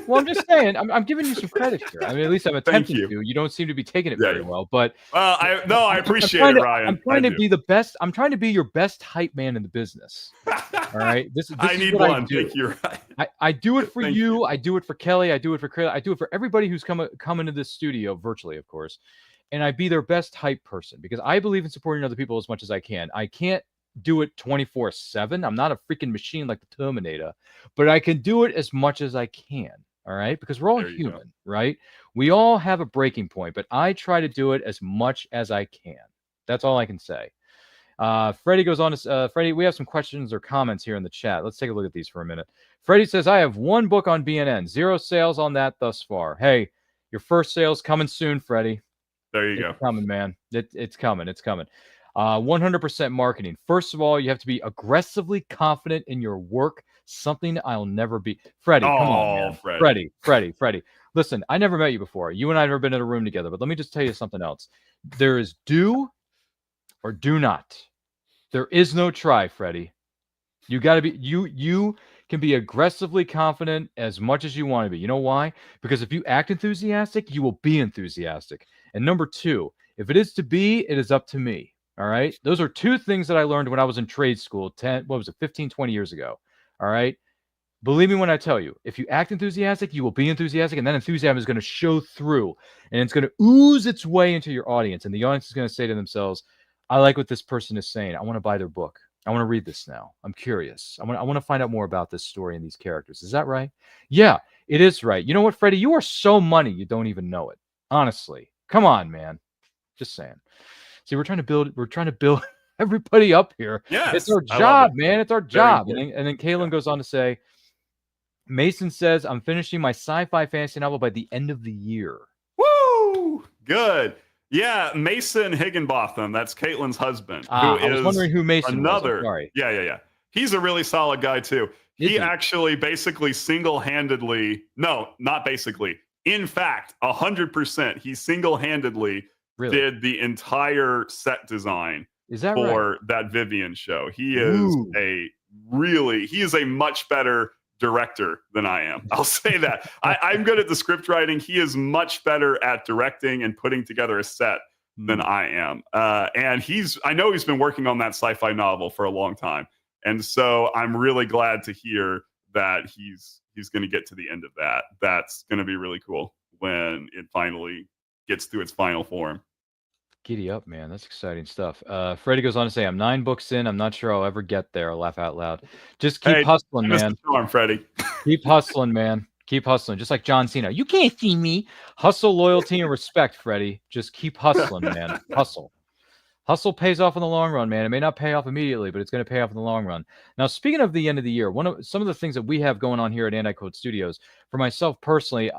Well, I'm just saying, I'm giving you some credit here. I mean, at least I'm attempting to. You don't seem to be taking it very well, but I appreciate it, Ryan. I'm trying to be the best. I'm trying to be your best hype man in the business. All right, this I is need what one. I do. Thank you, Ryan. I do it for you. I do it for Kelly. I do it for Chris. I do it for everybody who's come into this studio virtually, of course. And I be their best hype person because I believe in supporting other people as much as I can. I can't do it 24/7. I'm not a freaking machine like the Terminator, but I can do it as much as I can. All right, because we're all human, right? We all have a breaking point, but I try to do it as much as I can. That's all I can say. Freddie goes on to Freddie, we have some questions or comments here in the chat. Let's take a look at these for a minute. Freddie says, I have one book on BNN, 0 sales on that thus far. Hey, your first sale's coming soon, Freddie. There you go. It's coming, man. It's coming. It's coming. 100% marketing. First of all, you have to be aggressively confident in your work. Something I'll never be. Freddie, come on, man. Freddie. Listen, I never met you before. You and I have never been in a room together, but let me just tell you something else. There is do or do not. There is no try, Freddie. You got to be, you can be aggressively confident as much as you want to be. You know why? Because if you act enthusiastic, you will be enthusiastic. And number two, if it is to be, it is up to me. All right. Those are two things that I learned when I was in trade school 15, 20 years ago. All right. Believe me when I tell you, if you act enthusiastic, you will be enthusiastic, and that enthusiasm is going to show through, and it's going to ooze its way into your audience. And the audience is going to say to themselves, I like what this person is saying. I want to buy their book. I want to read this now. I'm curious. I want to find out more about this story and these characters. Is that right? Yeah, it is right. You know what, Freddie? You are so money, you don't even know it. Honestly. Come on, man. Just saying. See, we're trying to build everybody up here. Yes, it's our job, man. It's our job. And then Kaylin goes on to say, Mason says, I'm finishing my sci-fi fantasy novel by the end of the year. Woo! Good. Yeah, Mason Higginbotham. That's Caitlin's husband. I was wondering who Mason was. Sorry. Yeah. He's a really solid guy, too. He actually basically single-handedly, no, not basically. In fact, 100%, he single-handedly did the entire set design for that Vivienne show. He is he is a much better director than I am. I'll say that. I'm good at the script writing. He is much better at directing and putting together a set than I am. And I know he's been working on that sci-fi novel for a long time. And so I'm really glad to hear that he's going to get to the end of that. That's going to be really cool when it finally gets to its final form. Giddy up, man. That's exciting stuff. Freddie goes on to say, I'm 9 books in. I'm not sure I'll ever get there. I'll laugh out loud. Just keep hustling, man. Charm, Freddie. Keep hustling, man. Keep hustling. Just like John Cena. You can't see me. Hustle, loyalty, and respect, Freddie. Just keep hustling, man. Hustle. Hustle pays off in the long run, man. It may not pay off immediately, but it's going to pay off in the long run. Now, speaking of the end of the year, some of the things that we have going on here at Anti-Quote Studios, for myself personally,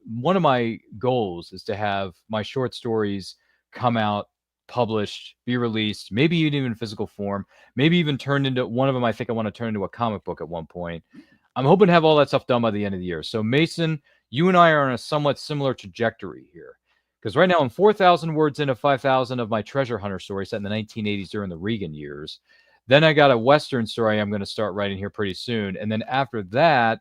one of my goals is to have my short stories come out, published, be released, maybe even in physical form, maybe even turned into one of them. I think I want to turn into a comic book at one point. I'm hoping to have all that stuff done by the end of the year. So Mason, you and I are on a somewhat similar trajectory here. Because right now I'm 4,000 words into 5,000 of my treasure hunter story set in the 1980s during the Reagan years. Then I got a Western story I'm going to start writing here pretty soon. And then after that,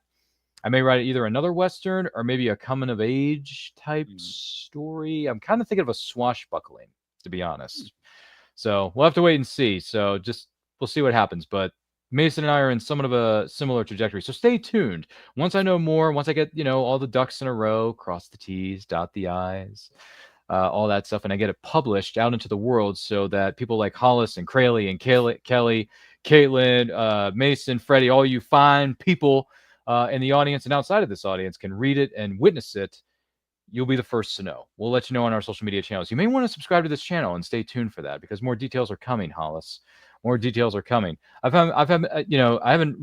I may write either another Western or maybe a coming of age type story. I'm kind of thinking of a swashbuckling, to be honest. So we'll have to wait and see. So we'll see what happens. But Mason and I are in somewhat of a similar trajectory. So stay tuned. Once I know more, once I get, all the ducks in a row, cross the T's, dot the I's, all that stuff, and I get it published out into the world so that people like Hollis and Crayley and Kelly, Caitlin, Mason, Freddie, all you fine people in the audience and outside of this audience can read it and witness it, you'll be the first to know. We'll let you know on our social media channels. You may want to subscribe to this channel and stay tuned for that because more details are coming, Hollis. More details are coming. I haven't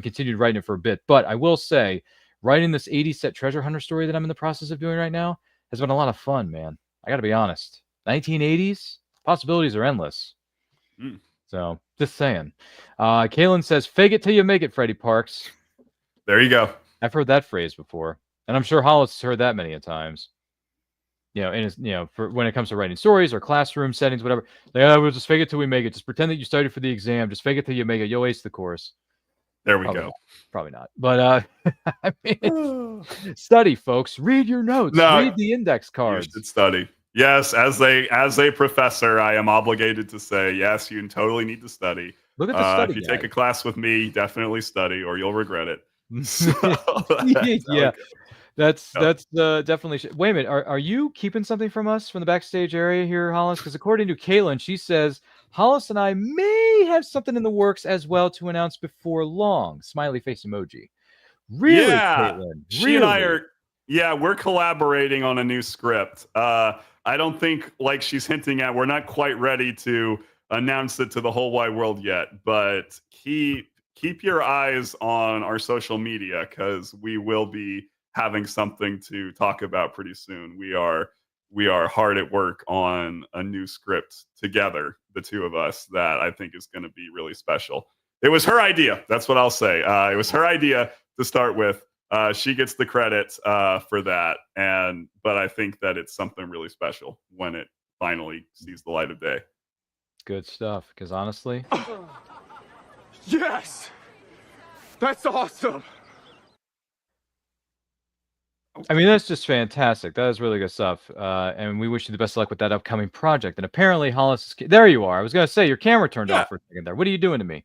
continued writing it for a bit, but I will say, writing this 80 set treasure hunter story that I'm in the process of doing right now has been a lot of fun, man. I got to be honest. 1980s possibilities are endless. So just saying. Kaylin says, "Fake it till you make it, Freddie Parks." There you go. I've heard that phrase before, and I'm sure Hollis has heard that many a times. For when it comes to writing stories or classroom settings, whatever. We'll just fake it till we make it. Just pretend that you studied for the exam. Just fake it till you make it. You'll ace the course. There we go. Probably not. But study, folks. Read your notes. Read the index cards. You should study. Yes, as a professor, I am obligated to say, yes, you totally need to study. Look at the study if you guide. take a class with me, definitely study or you'll regret it. That's definitely. Wait a minute. Are you keeping something from us from the backstage area here, Hollis? Because according to Kaylin, she says Hollis and I may have something in the works as well to announce before long. Smiley face emoji. Really, Caitlin? She and I are. Yeah, we're collaborating on a new script. I don't think, like she's hinting at, we're not quite ready to announce it to the whole wide world yet. But keep your eyes on our social media because we will be having something to talk about pretty soon. We are hard at work on a new script together, the two of us, that I think is going to be really special. It was her idea. That's what I'll say. It was her idea to start with. She gets the credit for that. But I think that it's something really special when it finally sees the light of day. Good stuff. Because honestly, Yes! That's awesome! I mean, that's just fantastic. That is really good stuff. And we wish you the best of luck with that upcoming project. And apparently, Hollis there you are. I was going to say, your camera turned off for a second there. What are you doing to me?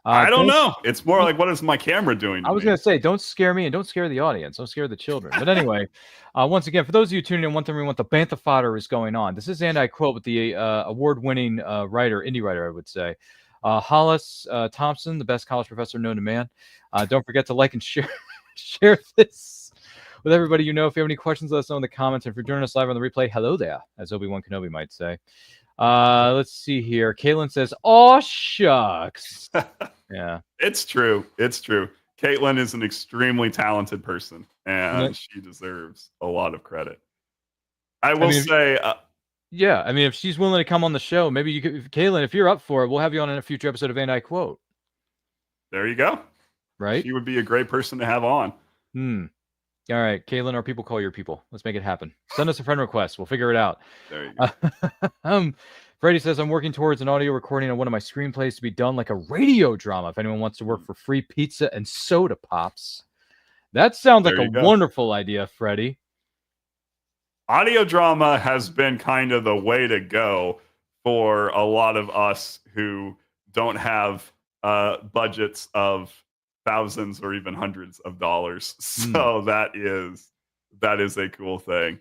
I don't know. It's more like, what is my camera doing to I was going to say, don't scare me and don't scare the audience. Don't scare the children. But anyway, once again, for those of you tuning in, one thing we want, the Bantha fodder is going on. This is, and I quote, with the award-winning indie writer, I would say. Hollis Thompson, the best college professor known to man. Don't forget to like and share this with everybody you know. If you have any questions, let us know in the comments. And if you're joining us live on the replay, hello there, as Obi-Wan Kenobi might say. Let's see here. Kaylin says, "Aw, shucks." Yeah. It's true. It's true. Caitlin is an extremely talented person, and she deserves a lot of credit. I will say... yeah, I mean, if she's willing to come on the show, maybe you could, Kaylin, if you're up for it, we'll have you on in a future episode of And I Quote. There you go. Right? She would be a great person to have on. All right, Kaylin, our people call your people. Let's make it happen. Send us a friend request. We'll figure it out. There you go. Freddie says, "I'm working towards an audio recording of one of my screenplays to be done like a radio drama. If anyone wants to work for free pizza and soda pops." That sounds like a wonderful idea, Freddie. Audio drama has been kind of the way to go for a lot of us who don't have budgets of thousands or even hundreds of dollars. So that is a cool thing.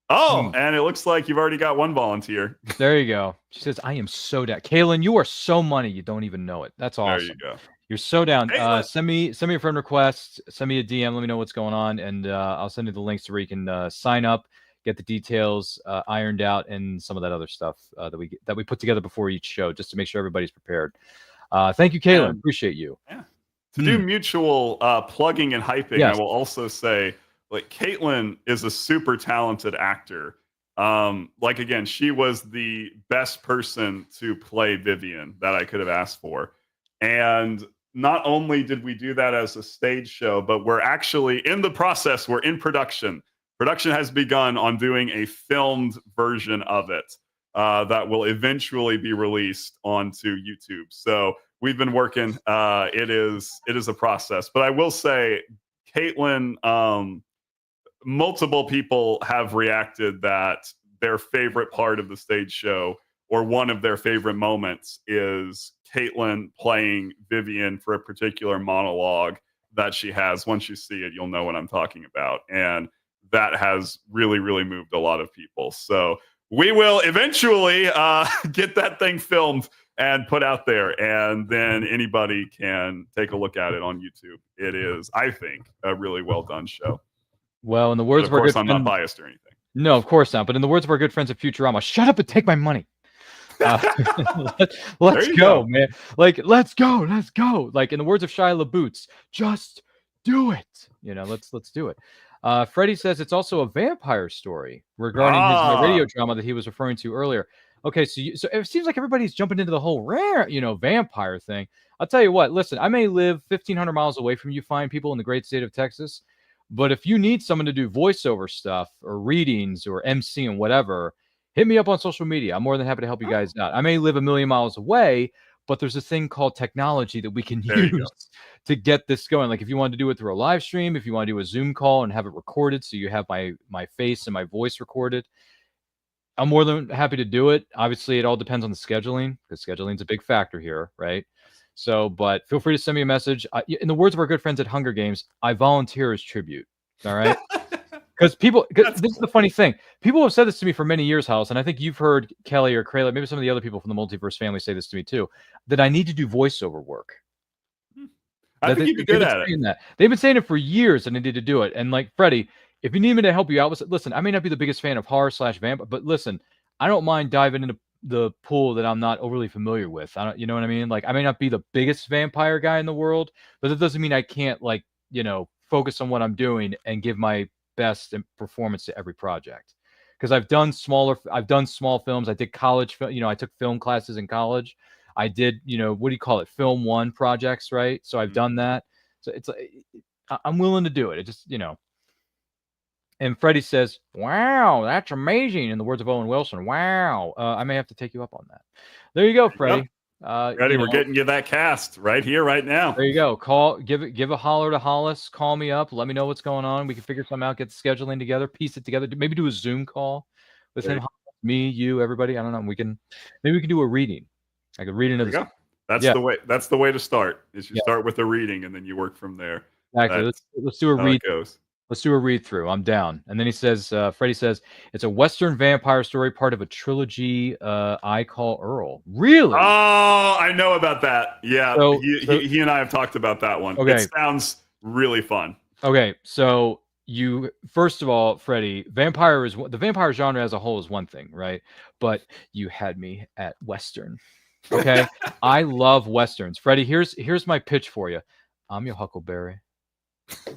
Oh, and it looks like you've already got one volunteer. There you go. She says, "I am so down." Kaylin, you are so money, you don't even know it. That's awesome. There you go. You're so down. Send me a friend request. Send me a DM. Let me know what's going on, and I'll send you the links to where you can sign up, get the details ironed out, and some of that other stuff that we put together before each show, just to make sure everybody's prepared. Thank you, Kaylin. Appreciate you. Yeah. To do mutual plugging and hyping, I will also say, like, Caitlin is a super talented actor, Like again, she was the best person to play Vivienne that I could have asked for. And not only did we do that as a stage show, but we're actually in the process, we're in production. Production has begun on doing a filmed version of it that will eventually be released onto YouTube. So we've been working. It is a process. But I will say, Caitlin, multiple people have reacted that their favorite part of the stage show, or one of their favorite moments, is Caitlin playing Vivienne for a particular monologue that she has. Once you see it, you'll know what I'm talking about. And that has really, really moved a lot of people. So we will eventually get that thing filmed and put out there, and then anybody can take a look at it on YouTube. It is, I think, a really well done show. Well, in the words But of our of course, good I'm friend, not biased or anything. no, of course not. But in the words of our good friends at Futurama, shut up and take my money. Let's go, man. Like, let's go. Like, in the words of Shia LaBeouf, just do it. You know, let's do it. Freddie says it's also a vampire story regarding his radio drama that he was referring to earlier. Okay, so it seems like everybody's jumping into the whole rare, vampire thing. I'll tell you what. Listen, I may live 1,500 miles away from you fine people in the great state of Texas, but if you need someone to do voiceover stuff or readings or MC and whatever, hit me up on social media. I'm more than happy to help you guys out. I may live 1,000,000 miles away, but there's a thing called technology that we can use to get this going. Like if you want to do it through a live stream, if you want to do a Zoom call and have it recorded so you have my face and my voice recorded, I'm more than happy to do it. Obviously, it all depends on the scheduling, because scheduling is a big factor here, right? So, but feel free to send me a message. In the words of our good friends at Hunger Games, I volunteer as tribute. All right. Because this is the funny thing. People have said this to me for many years, Hollis, and I think you've heard Kelly or Crayla, maybe some of the other people from the Multiverse family say this to me too, that I need to do voiceover work. I think you'd be good at it. They've been saying it for years, and I need to do it. And like, Freddie, if you need me to help you out, listen, I may not be the biggest fan of horror/vampire, but listen, I don't mind diving into the pool that I'm not overly familiar with. You know what I mean? Like, I may not be the biggest vampire guy in the world, but that doesn't mean I can't, like, focus on what I'm doing and give my best performance to every project. Because I've done small films. I did college, I took film classes in college. I did, what do you call it? Film 1 projects, right? So I've done that. So it's like, I'm willing to do it. It just, And Freddie says, "Wow, that's amazing." In the words of Owen Wilson, "Wow." I may have to take you up on that. There you go, Freddie. Freddie, we're getting you that cast right here, right now. There you go. Give a holler to Hollis. Call me up. Let me know what's going on. We can figure something out. Get the scheduling together. Piece it together. Maybe do a Zoom call with him, me, you, everybody. I don't know. Maybe we can do a reading. Like a reading of the. That's the way. That's the way to start. Is you start with a reading and then you work from there. Exactly. Let's do a read. Let's do a read through. I'm down. And then he says, Freddie says, it's a Western vampire story, part of a trilogy I Call Earl. Really? Oh, I know about that. Yeah. So he and I have talked about that one. Okay. It sounds really fun. Okay. So first of all, Freddie, the vampire genre as a whole is one thing, right? But you had me at Western. Okay. I love Westerns. Freddie, here's my pitch for you. I'm your Huckleberry.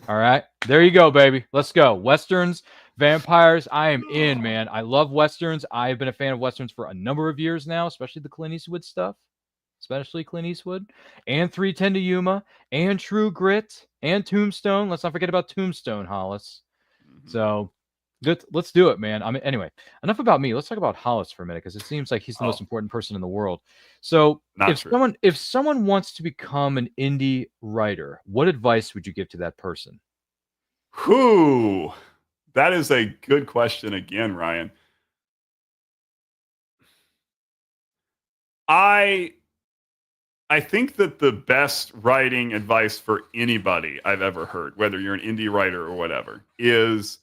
All right, there you go, baby. Let's go. Westerns, vampires. I am in, man. I love Westerns. I've been a fan of Westerns for a number of years now, especially the Clint Eastwood stuff, especially Clint Eastwood, and 3:10 to Yuma, and True Grit, and Tombstone. Let's not forget about Tombstone, Hollis. So let's do it, man. I mean, anyway, enough about me. Let's talk about Hollis for a minute, because it seems like he's the most important person in the world. So if someone wants to become an indie writer, what advice would you give to that person? That is a good question again, Ryan. I think that the best writing advice for anybody I've ever heard, whether you're an indie writer or whatever, is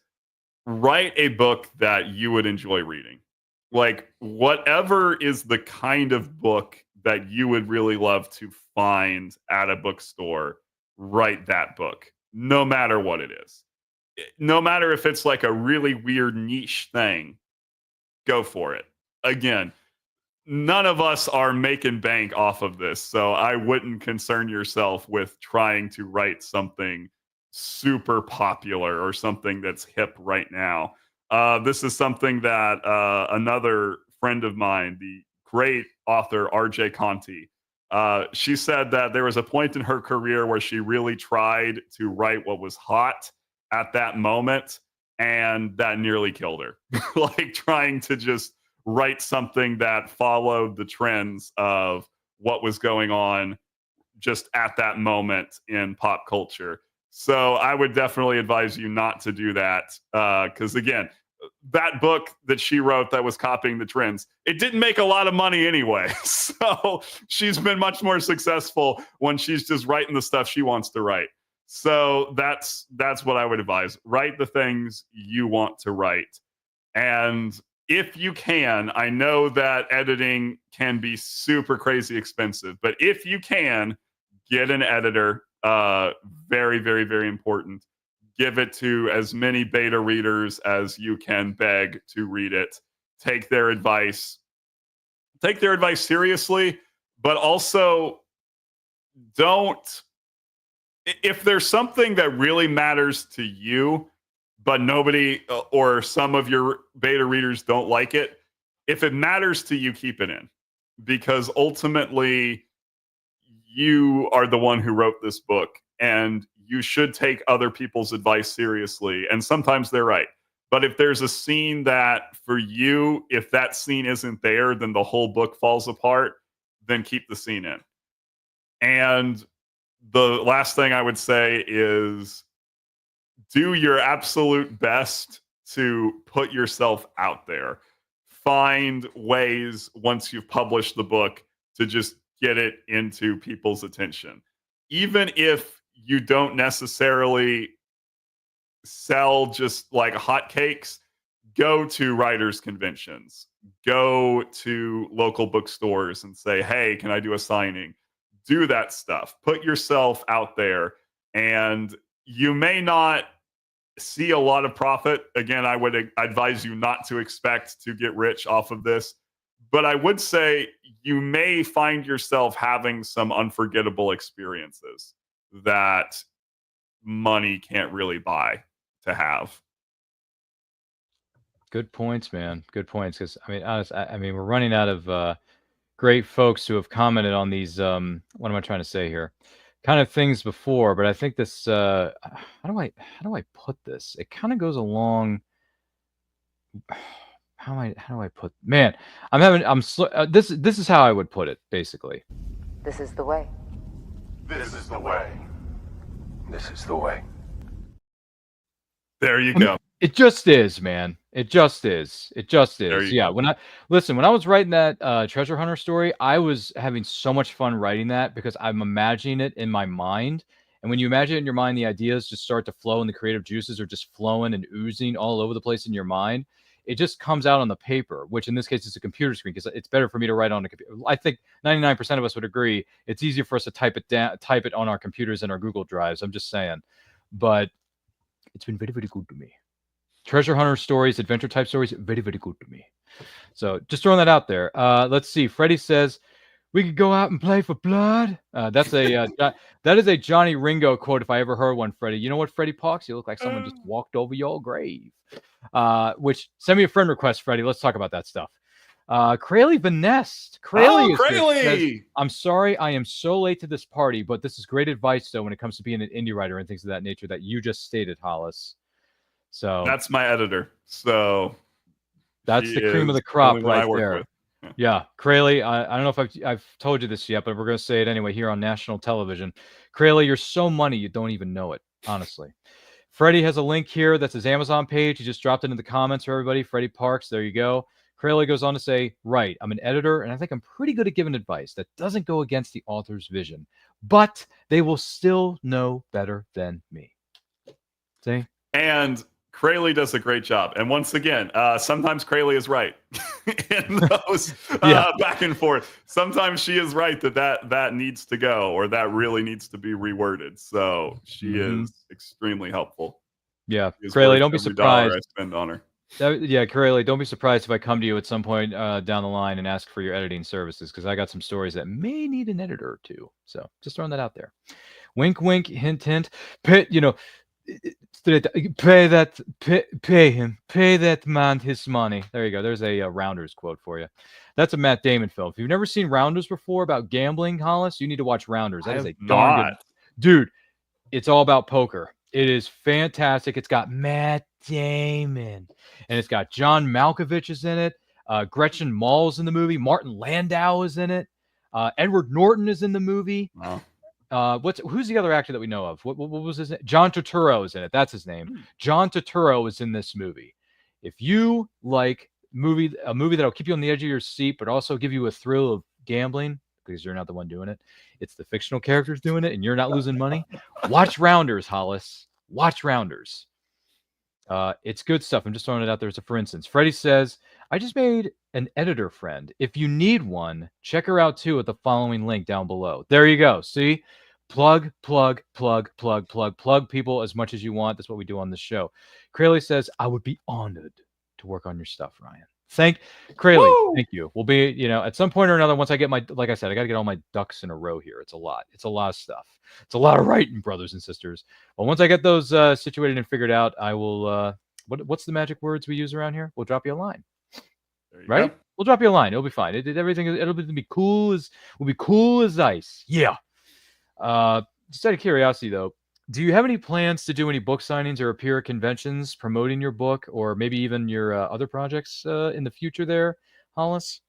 write a book that you would enjoy reading. Like, whatever is the kind of book that you would really love to find at a bookstore, write that book, no matter what it is. No matter if it's like a really weird niche thing, go for it. Again, none of us are making bank off of this, so I wouldn't concern yourself with trying to write something super popular or something that's hip right now. This is something that another friend of mine, the great author R.J. Conti, she said that there was a point in her career where she really tried to write what was hot at that moment, and that nearly killed her. Like trying to just write something that followed the trends of what was going on just at that moment in pop culture. So I would definitely advise you not to do that. Because again, that book that she wrote that was copying the trends, it didn't make a lot of money anyway. So she's been much more successful when she's just writing the stuff she wants to write. So that's what I would advise. Write the things you want to write. And if you can, I know that editing can be super crazy expensive, but if you can, get an editor. Very, very, very important. Give it to as many beta readers as you can beg to read it. Take their advice. Take their advice seriously, but also don't. If there's something that really matters to you, but nobody or some of your beta readers don't like it, if it matters to you, keep it in. Because ultimately, you are the one who wrote this book, and you should take other people's advice seriously. And sometimes they're right. But if there's a scene that for you, if that scene isn't there, then the whole book falls apart, then keep the scene in. And the last thing I would say is do your absolute best to put yourself out there. Find ways once you've published the book to just get it into people's attention. Even if you don't necessarily sell just like hotcakes, go to writers' conventions, go to local bookstores and say, hey, can I do a signing? Do that stuff. Put yourself out there, and you may not see a lot of profit. Again, I would advise you not to expect to get rich off of this. But I would say you may find yourself having some unforgettable experiences that money can't really buy to have. Good points, man. Good points. Because I mean, I mean, we're running out of great folks who have commented on these. What am I trying to say here? Kind of things before, but I think this. How do I put this? It kind of goes along. How do I put? Man, this is how I would put it basically. This is the way. This is the way. This is the way. There you go. It just is, man. It just is. It just is. Yeah. When I was writing that treasure hunter story, I was having so much fun writing that because I'm imagining it in my mind. And when you imagine it in your mind, the ideas just start to flow and the creative juices are just flowing and oozing all over the place in your mind. It just comes out on the paper, which in this case is a computer screen because it's better for me to write on a computer. I think 99% of us would agree it's easier for us to type it on our computers and our Google Drives. I'm just saying. But it's been very, very good to me. Treasure hunter stories, adventure type stories, very, very good to me. So just throwing that out there. Let's see. Freddie says, we could go out and play for blood. That is a Johnny Ringo quote if I ever heard one, Freddie. You know what, Freddie Parks? You look like someone just walked over your grave. Which send me a friend request, Freddie. Let's talk about that stuff. Crayley Vanest. Crayley. I'm sorry I am so late to this party, but this is great advice though when it comes to being an indie writer and things of that nature that you just stated, Hollis. So that's my editor. So that's the cream of the crop right there. Yeah, Crayley, I don't know if I've told you this yet, but we're going to say it anyway here on national television. Crayley, you're so money you don't even know it, honestly. Freddie has a link here. That's his Amazon page. He just dropped it in the comments for everybody. Freddie Parks, there you go. Crayley goes on to say, right, I'm an editor, and I think I'm pretty good at giving advice that doesn't go against the author's vision, but they will still know better than me. See? And Crayley does a great job. And once again, sometimes Crayley is right in those back and forth. Sometimes she is right that needs to go or that really needs to be reworded. So she is extremely helpful. Yeah, Crayley, don't be surprised. I spend on her. Crayley, don't be surprised if I come to you at some point down the line and ask for your editing services because I got some stories that may need an editor or two. So just throwing that out there. Wink, wink, hint, hint. Pitt, Pay that man his money. There you go. There's a Rounders quote for you. That's a Matt Damon film. If you've never seen Rounders before about gambling, Hollis, you need to watch Rounders. That is a darn good dude. It's all about poker. It is fantastic. It's got Matt Damon, and it's got John Malkovich is in it. Gretchen Mall's in the movie. Martin Landau is in it. Edward Norton is in the movie. Wow. Who's the other actor that we know of? What was his name? John Turturro is in it. That's his name. John Turturro is in this movie. If you like a movie that'll keep you on the edge of your seat, but also give you a thrill of gambling because you're not the one doing it, it's the fictional characters doing it, and you're not losing money. Watch Rounders, Hollis. Watch Rounders. It's good stuff. I'm just throwing it out there. So, for instance, Freddie says, I just made an editor friend. If you need one, check her out too at the following link down below. There you go. See? Plug people as much as you want. That's what we do on this show. Crayley says, I would be honored to work on your stuff, Ryan. Thank Crayley. Thank you. We'll be, at some point or another, once I get like I said, I got to get all my ducks in a row here. It's a lot. It's a lot of stuff. It's a lot of writing, brothers and sisters. Well, once I get those situated and figured out, I will, what's the magic words we use around here? We'll drop you a line. Right? Go. We'll drop you a line. It'll be fine. It'll be cool as ice. Yeah. Just out of curiosity though, do you have any plans to do any book signings or appear at conventions promoting your book, or maybe even your other projects in the future there, Hollis?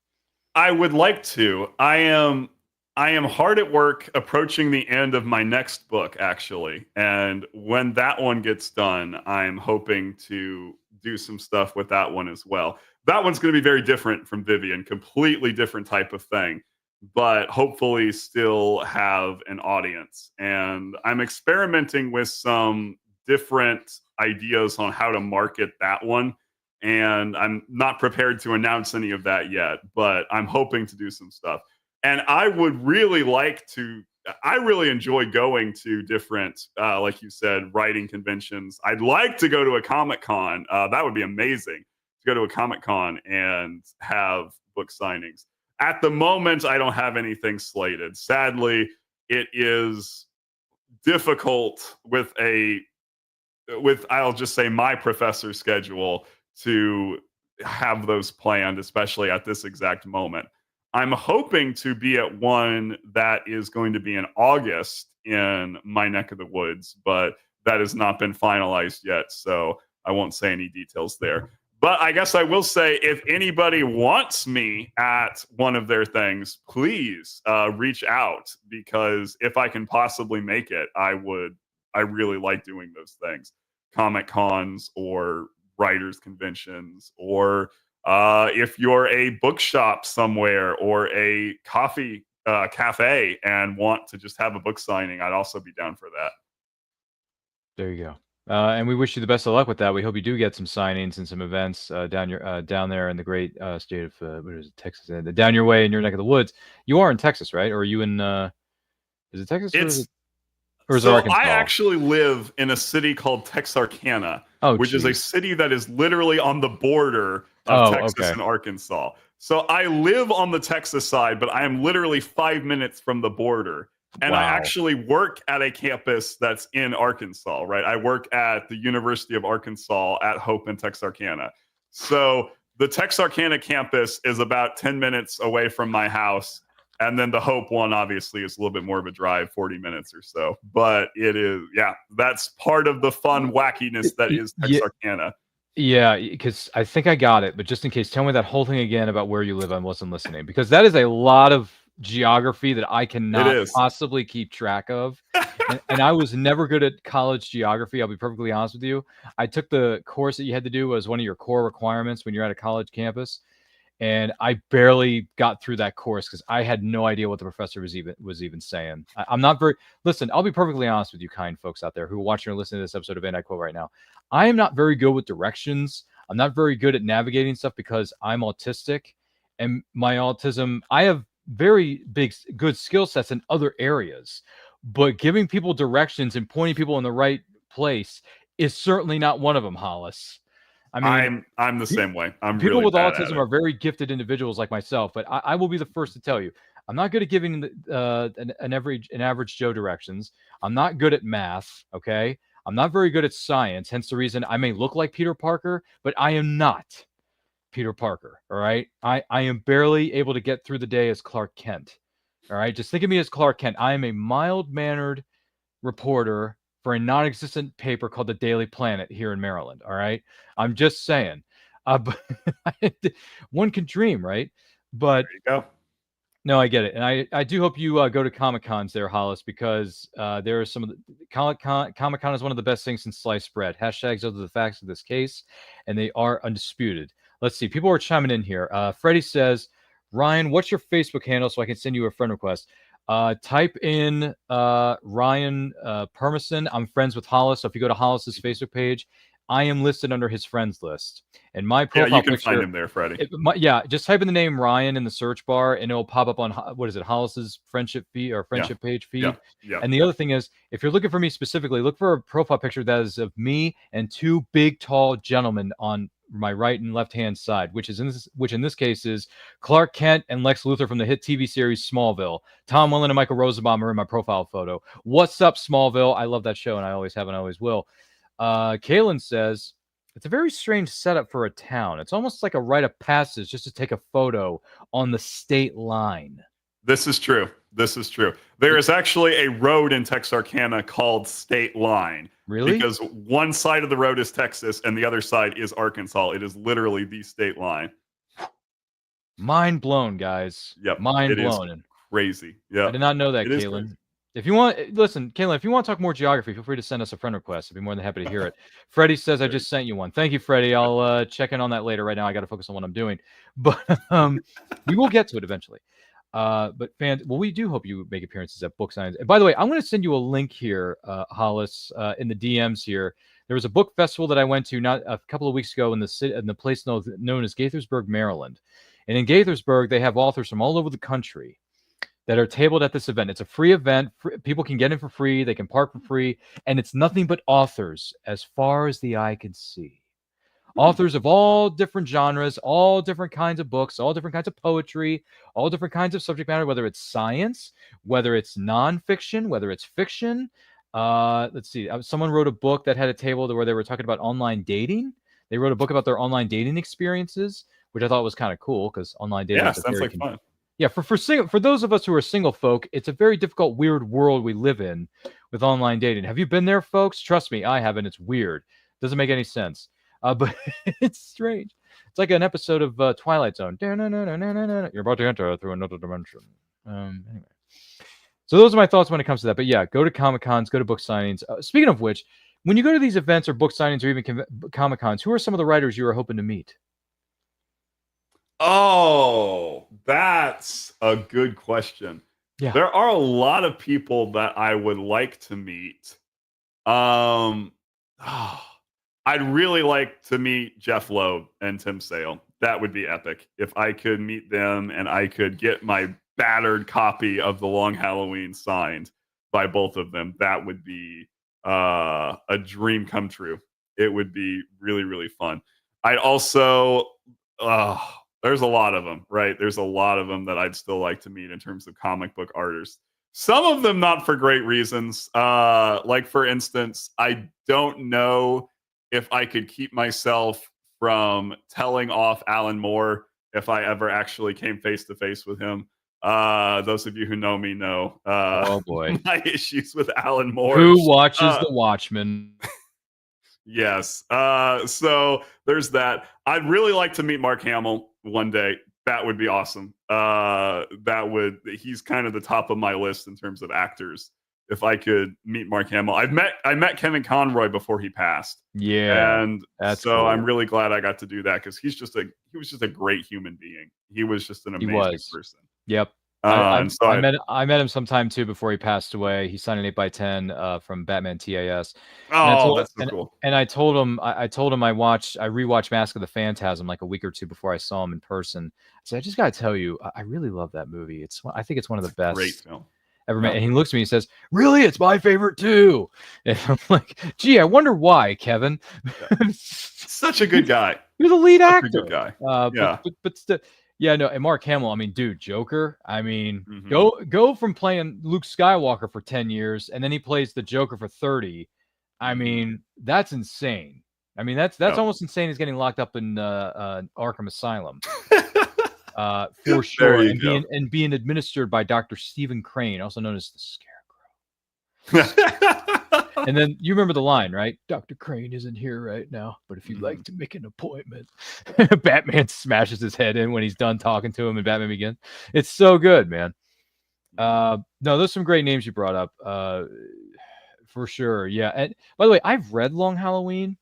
I would like to. I am hard at work approaching the end of my next book, actually. And when that one gets done, I'm hoping to do some stuff with that one as well. That one's going to be very different from Vivienne, completely different type of thing, but hopefully still have an audience. And I'm experimenting with some different ideas on how to market that one. And I'm not prepared to announce any of that yet, but I'm hoping to do some stuff. And I would really I really enjoy going to different, like you said, writing conventions. I'd like to go to a Comic-Con. That would be amazing to go to a Comic-Con and have book signings. At the moment, I don't have anything slated. Sadly, it is difficult with I'll just say my professor's schedule to have those planned, especially at this exact moment. I'm hoping to be at one that is going to be in August in my neck of the woods, but that has not been finalized yet, so I won't say any details there. But I guess I will say, if anybody wants me at one of their things, please reach out, because if I can possibly make it, I really like doing those things. Comic cons or writers conventions, or if you're a bookshop somewhere or a coffee cafe and want to just have a book signing, I'd also be down for that. There you go. And we wish you the best of luck with that. We hope you do get some signings and some events down there in the great state of Texas, down your way in your neck of the woods. You are in Texas, right? Or are you in? Is it Texas? Or is it Arkansas? I actually live in a city called Texarkana, which is a city that is literally on the border of Texas and Arkansas. So I live on the Texas side, but I am literally 5 minutes from the border. And I actually work at a campus that's in Arkansas, right? I work at the University of Arkansas at Hope in Texarkana. So the Texarkana campus is about 10 minutes away from my house. And then the Hope one, obviously, is a little bit more of a drive, 40 minutes or so. But it is, that's part of the fun wackiness that is Texarkana. Yeah, because I think I got it. But just in case, tell me that whole thing again about where you live. I wasn't listening, because that is a lot of geography that I cannot possibly keep track of. and I was never good at college geography. I'll be perfectly honest with you. I took the course that you had to do as one of your core requirements when you're at a college campus. And I barely got through that course because I had no idea what the professor was even saying. I'm not very... Listen, I'll be perfectly honest with you, kind folks out there who are watching or listening to this episode of And I Quote right now. I am not very good with directions. I'm not very good at navigating stuff because I'm autistic. And my autism... I have very good skill sets in other areas, but giving people directions and pointing people in the right place is certainly not one of them, Hollis. I mean, I'm the same way. People really with autism are very gifted individuals like myself, but I will be the first to tell you, I'm not good at giving an average Joe directions. I'm not good at math. Okay. I'm not very good at science, hence the reason I may look like Peter Parker, but I am not Peter Parker. All right. I am barely able to get through the day as Clark Kent. All right. Just think of me as Clark Kent. I am a mild-mannered reporter for a non-existent paper called the Daily Planet here in Maryland. All right. I'm just saying. But one can dream, right? But There you go. no, I get it. And I do hope you go to Comic-Cons there, Hollis, because there are some of the Comic-Con is one of the best things since sliced bread. Hashtags are the facts of this case, and they are undisputed. Let's see. People are chiming in here. Freddie says, Ryan, what's your Facebook handle so I can send you a friend request? Type in Ryan Permison. I'm friends with Hollis. So if you go to Hollis's Facebook page, I am listed under his friends list. And my profile Yeah, you can picture, find him there, Freddie. just type in the name Ryan in the search bar, and it'll pop up on Hollis's friendship feed or friendship page feed. Yeah. And the other thing is, if you're looking for me specifically, look for a profile picture that is of me and two big, tall gentlemen on my right and left hand side, which in this case is Clark Kent and Lex Luthor from the hit TV series Smallville. Tom Welling and Michael Rosenbaum are in my profile photo. What's up, Smallville? I love that show, and I always have and always will. Kaylin says, it's a very strange setup for a town. It's almost like a rite of passage just to take a photo on the state line. This is true. There is actually a road in Texarkana called State Line. Really? Because one side of the road is Texas and the other side is Arkansas. It is literally the state line. Mind blown, guys. Yep. Mind it blown. Is crazy. Yeah. I did not know that, Kaylin. If you want, listen, Kaylin, if you want to talk more geography, feel free to send us a friend request. I'd be more than happy to hear it. Freddie says, I just sent you one. Thank you, Freddie. I'll check in on that later. Right now, I got to focus on what I'm doing. But we will get to it eventually. But fans, well, we do hope you make appearances at book signings. And by the way, I'm going to send you a link here, Hollis, in the DMs here. There was a book festival that I went to not a couple of weeks ago in the place known as Gaithersburg, Maryland. And in Gaithersburg, they have authors from all over the country that are tabled at this event. It's a free event. People can get in for free. They can park for free. And it's nothing but authors as far as the eye can see. Authors of all different genres, all different kinds of books, all different kinds of poetry, all different kinds of subject matter, whether it's science, whether it's nonfiction, whether it's fiction. Let's see. Someone wrote a book that had a table where they were talking about online dating. They wrote a book about their online dating experiences, which I thought was kind of cool because online dating. Yeah, sounds like fun. Yeah, for those of us who are single folk, it's a very difficult, weird world we live in with online dating. Have you been there, folks? Trust me, I haven't. It's weird. Doesn't make any sense. But it's strange. It's like an episode of Twilight Zone. You're about to enter through another dimension. Anyway. So those are my thoughts when it comes to that. But yeah, go to Comic-Cons, go to book signings. Speaking of which, when you go to these events or book signings or even Comic-Cons, who are some of the writers you are hoping to meet? Oh, that's a good question. Yeah. There are a lot of people that I would like to meet. I'd really like to meet Jeff Loeb and Tim Sale. That would be epic. If I could meet them and I could get my battered copy of The Long Halloween signed by both of them, that would be a dream come true. It would be really, really fun. I'd also... there's a lot of them, right? There's a lot of them that I'd still like to meet in terms of comic book artists. Some of them not for great reasons. Like, for instance, I don't know if I could keep myself from telling off Alan Moore if I ever actually came face to face with him. Those of you who know me know oh boy, my issues with Alan Moore. Who watches The Watchmen? Yes. So there's that. I'd really like to meet Mark Hamill one day. That would be awesome. He's kind of the top of my list in terms of actors. If I could meet Mark Hamill, I met Kevin Conroy before he passed. Yeah. And so cool. I'm really glad I got to do that because he was just a great human being. He was just an amazing person. Yep. I met him sometime too before he passed away. He signed an 8x10 from Batman TAS. That's so cool. And I told him I rewatched Mask of the Phantasm like a week or two before I saw him in person. So I just gotta tell you, I really love that movie. I think it's one of the best. Great film. Ever met. And he looks at me and says, "Really? It's my favorite too." And I'm like, "Gee, I wonder why, Kevin." Such a good guy. You're the lead actor. Good guy. But still, yeah, no. And Mark Hamill, I mean, dude, Joker. I mean, go from playing Luke Skywalker for 10 years, and then he plays the Joker for 30. I mean, that's insane. I mean, that's Yep. almost insane as getting locked up in Arkham Asylum. For There sure, you and go. being administered by Dr. Stephen Crane, also known as the Scarecrow. And then you remember the line, right? Dr. Crane isn't here right now, but if you'd like to make an appointment, Batman smashes his head in when he's done talking to him, and Batman Begins. It's so good, man. No, there's some great names you brought up, for sure. Yeah, and by the way, I've read Long Halloween.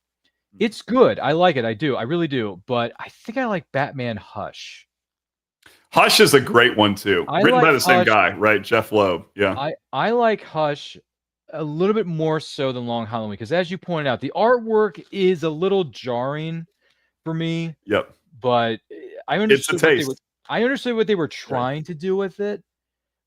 It's good. I like it. I do. I really do. But I think I like Batman Hush. Hush is a great one too. Written by the same Hush. guy, right? Jeff Loeb. Yeah. I like Hush a little bit more so than Long Halloween, because as you pointed out, the artwork is a little jarring for me. Yep. But I understood what they were Right. trying to do with it.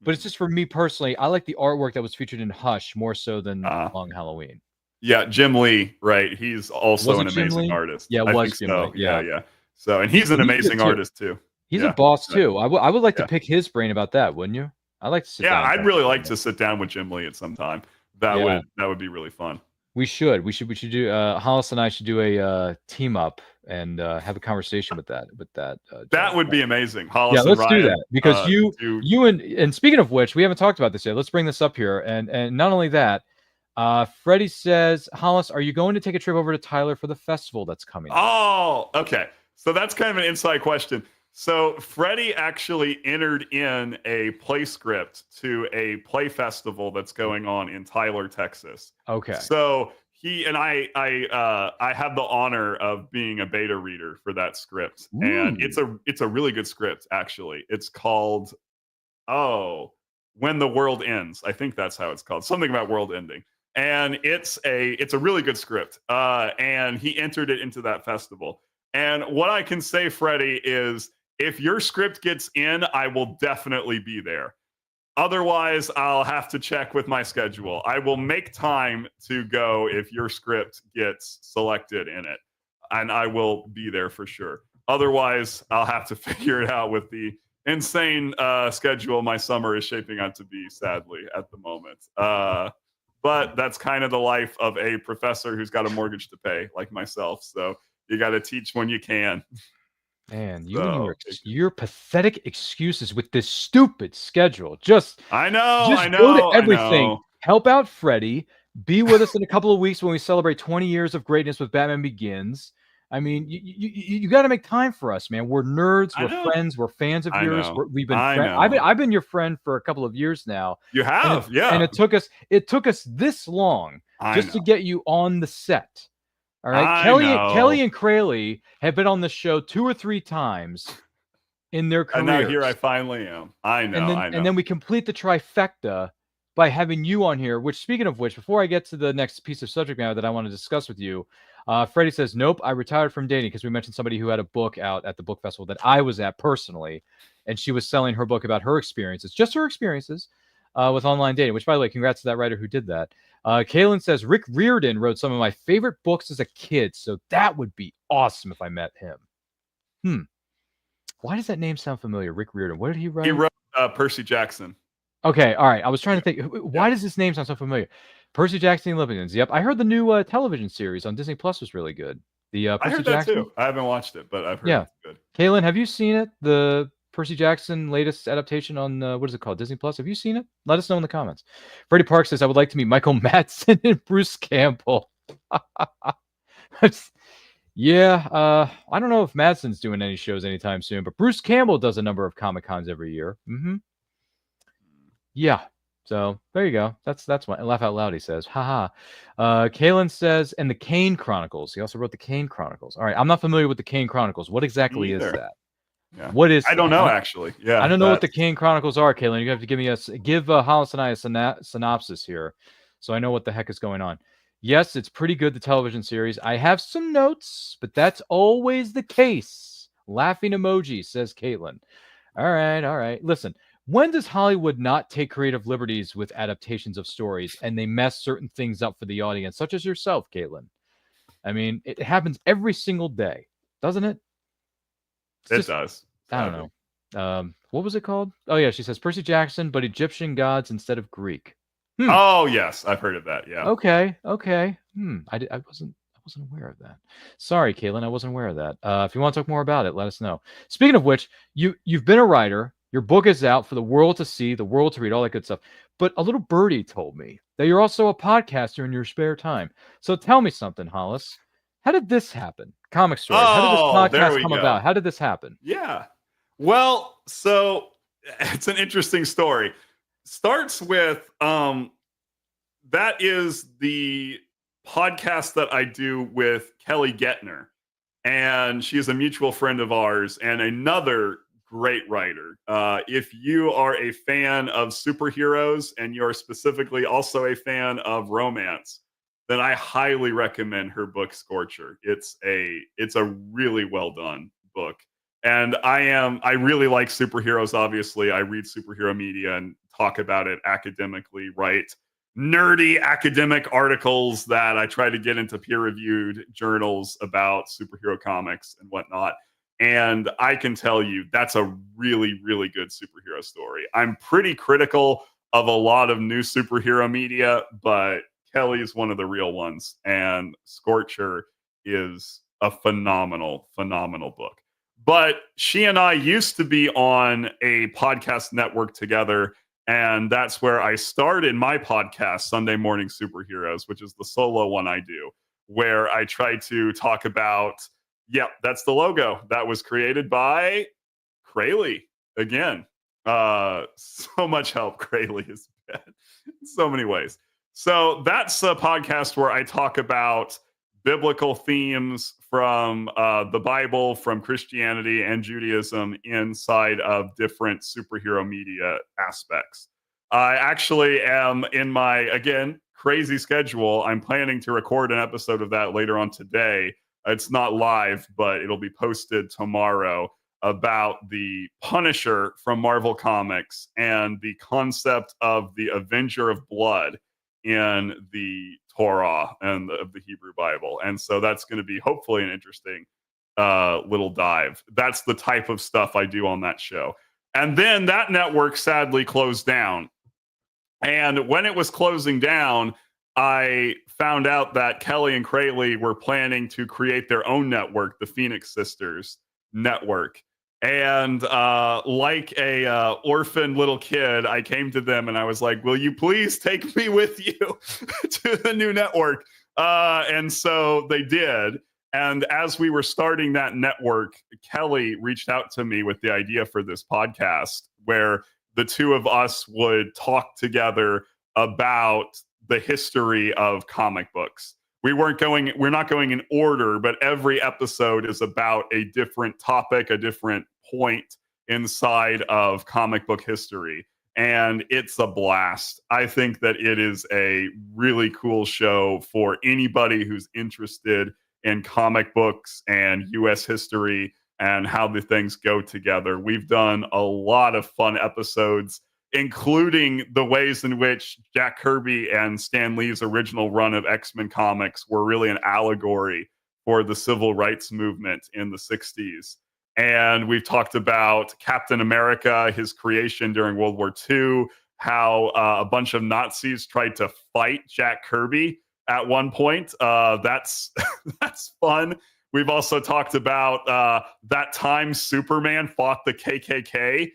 But it's just for me personally, I like the artwork that was featured in Hush more so than Long Halloween. Yeah, Jim Lee, right? He's also Was an it Jim amazing Lee? artist. Yeah, it I was think Jim so. Lee, yeah. Yeah. So, and he's an He's good amazing too. artist too. He's Yeah. a boss too. I would like to Yeah. pick his brain about that, wouldn't you? I'd like to sit down. Yeah, I'd really like to sit down with Jim Lee at some time. That would be really fun. We should do. Hollis and I should do a team up and have a conversation with that. That would be amazing. Hollis Yeah, and let's Ryan, do that, because you and speaking of which, we haven't talked about this yet. Let's bring this up here, and not only that, Freddie says, Hollis, are you going to take a trip over to Tyler for the festival that's coming? Oh, okay. So that's kind of an inside question. So Freddie actually entered in a play script to a play festival that's going on in Tyler, Texas. Okay. So he and I have the honor of being a beta reader for that script, and it's a really good script actually. It's called When the World Ends. I think that's how it's called. Something about world ending. And it's a really good script. And he entered it into that festival. And what I can say, Freddie, is if your script gets in, I will definitely be there. Otherwise, I'll have to check with my schedule. I will make time to go if your script gets selected in it, and I will be there for sure. Otherwise, I'll have to figure it out with the insane schedule my summer is shaping out to be, sadly, at the moment. But that's kind of the life of a professor who's got a mortgage to pay, like myself. So you got to teach when you can. Man, you and your pathetic excuses with this stupid schedule. I know. Go to everything. Help out Freddie. Be with us in a couple of weeks when we celebrate 20 years of greatness with Batman Begins. I mean, you got to make time for us, man. We're nerds. We're friends. We're fans of yours. We've been. I've been your friend for a couple of years now. You have, yeah. And it took us this long just to get you on the set. All right, Kelly and Crayley have been on the show 2 or 3 times in their careers. And now here I finally am. I know. And then we complete the trifecta by having you on here. Which, speaking of which, before I get to the next piece of subject matter that I want to discuss with you, Freddie says, "Nope, I retired from dating," because we mentioned somebody who had a book out at the book festival that I was at personally, and she was selling her book about her experiences, just her experiences with online dating. Which, by the way, congrats to that writer who did that. Kaylin says, Rick Riordan wrote some of my favorite books as a kid, so that would be awesome if I met him. Why does that name sound familiar? Rick Riordan. What did he write? He wrote Percy Jackson. Okay, all right. I was trying to think. Why does this name sound so familiar? Percy Jackson and Lippians. Yep, I heard the new television series on Disney Plus was really good. The Percy I heard Jackson? that too. I haven't watched it, but I've heard it's good. Kaylin, have you seen it? The Percy Jackson latest adaptation on what is it called? Disney Plus. Have you seen it? Let us know in the comments. Freddie Park says, I would like to meet Michael Madsen and Bruce Campbell. Yeah, I don't know if Madsen's doing any shows anytime soon, but Bruce Campbell does a number of Comic Cons every year. Yeah, so there you go. That's one. Laugh out loud, he says. Haha. Kaylin says, and the Kane Chronicles. He also wrote the Kane Chronicles. All right, I'm not familiar with the Kane Chronicles. What exactly is that? Yeah. What is? I don't know actually. Yeah, I don't know what the Kane Chronicles are, Kaylin. You have to give Hollis and I a synopsis here, so I know what the heck is going on. Yes, it's pretty good, the television series. I have some notes, but that's always the case. Laughing emoji, says Caitlin. All right. Listen, when does Hollywood not take creative liberties with adaptations of stories and they mess certain things up for the audience, such as yourself, Caitlin? I mean, it happens every single day, doesn't it? It does. I don't know. What was it called? Oh, yeah, she says Percy Jackson, but Egyptian gods instead of Greek. Oh yes, I've heard of that. Yeah. Okay. I wasn't aware of that. Sorry, Caitlin, I wasn't aware of that. If you want to talk more about it, let us know. Speaking of which, you've been a writer. Your book is out for the world to see, the world to read, all that good stuff. But a little birdie told me that you're also a podcaster in your spare time. So tell me something, Hollis. How did this happen? Comic Story. How did this There podcast we come go. about? How did this happen? Yeah. Well, so it's an interesting story. Starts with that is the podcast that I do with Kelly Gettner. And she is a mutual friend of ours and another great writer. If you are a fan of superheroes and you're specifically also a fan of romance, then I highly recommend her book Scorcher. It's a really well done book. And I really like superheroes, obviously. I read superhero media and talk about it academically, write nerdy academic articles that I try to get into peer-reviewed journals about superhero comics and whatnot. And I can tell you that's a really, really good superhero story. I'm pretty critical of a lot of new superhero media, but Kelly is one of the real ones. And Scorcher is a phenomenal, phenomenal book. But she and I used to be on a podcast network together. And that's where I started my podcast, Sunday Morning Superheroes, which is the solo one I do, where I try to talk about, that's the logo that was created by Crayley. Again, so much help Crayley has been in so many ways. So that's a podcast where I talk about biblical themes from the Bible, from Christianity and Judaism inside of different superhero media aspects. I actually am in my, again, crazy schedule. I'm planning to record an episode of that later on today. It's not live, but it'll be posted tomorrow, about the Punisher from Marvel Comics and the concept of the Avenger of Blood in the Torah and of the Hebrew Bible. And so that's going to be hopefully an interesting little dive. That's the type of stuff I do on that show. And then that network sadly closed down. And when it was closing down, I found out that Kelly and Crayley were planning to create their own network, the Phoenix Sisters Network. And like a orphan little kid, I came to them and I was like, will you please take me with you to the new network? And so they did. And as we were starting that network, Kelly reached out to me with the idea for this podcast where the two of us would talk together about the history of comic books. We're not going in order, but every episode is about a different topic, a different point inside of comic book history. And it's a blast. I think that it is a really cool show for anybody who's interested in comic books and US history and how the things go together. We've done a lot of fun episodes, including the ways in which Jack Kirby and Stan Lee's original run of X-Men comics were really an allegory for the civil rights movement in the 60s. And we've talked about Captain America, his creation during World War II, how a bunch of Nazis tried to fight Jack Kirby at one point. That's fun. We've also talked about that time Superman fought the KKK,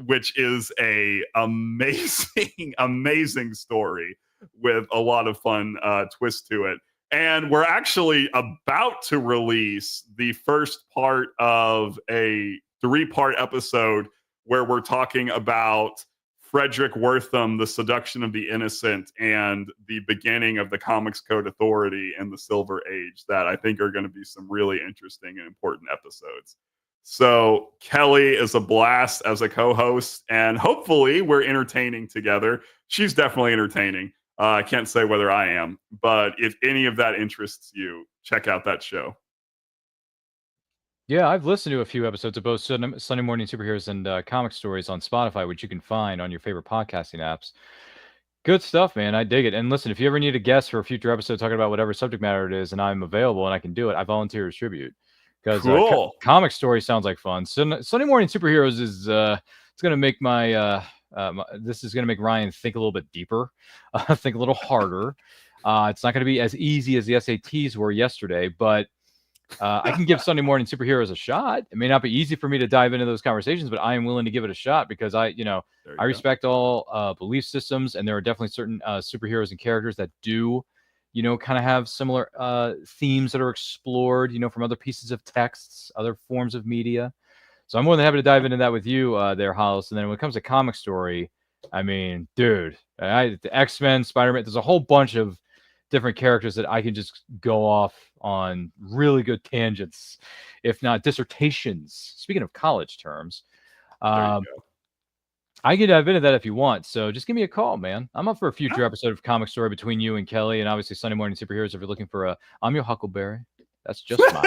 which is a amazing, amazing story with a lot of fun twist to it. And we're actually about to release the first part of a 3-part episode where we're talking about Frederick Wortham, the seduction of the innocent, and the beginning of the Comics Code Authority in the Silver Age that I think are going to be some really interesting and important episodes. So Kelly is a blast as a co-host, and hopefully we're entertaining together. She's definitely entertaining. I can't say whether I am, but if any of that interests you, check out that show. Yeah, I've listened to a few episodes of both Sunday Morning Superheroes and Comic Stories on Spotify, which you can find on your favorite podcasting apps. Good stuff, man. I dig it. And listen, if you ever need a guest for a future episode talking about whatever subject matter it is, and I'm available and I can do it, I volunteer as tribute. Because cool. Comic Story sounds like fun. Sunday Morning Superheroes is it's going to make my This is going to make Ryan think a little bit deeper, think a little harder. It's not going to be as easy as the SATs were yesterday, but I can give Sunday morning superheroes a shot. It may not be easy for me to dive into those conversations, but I am willing to give it a shot because I respect all belief systems, and there are definitely certain superheroes and characters that do, kind of have similar themes that are explored, from other pieces of texts, other forms of media. So I'm more than happy to dive into that with you there, Hollis. And then when it comes to ComicStory, I mean, dude, the X-Men, Spider-Man, there's a whole bunch of different characters that I can just go off on really good tangents, if not dissertations. Speaking of college terms, I can dive into that if you want. So just give me a call, man. I'm up for a future episode of ComicStory between you and Kelly, and obviously Sunday Morning Superheroes. If you're looking for I'm your Huckleberry. That's just my,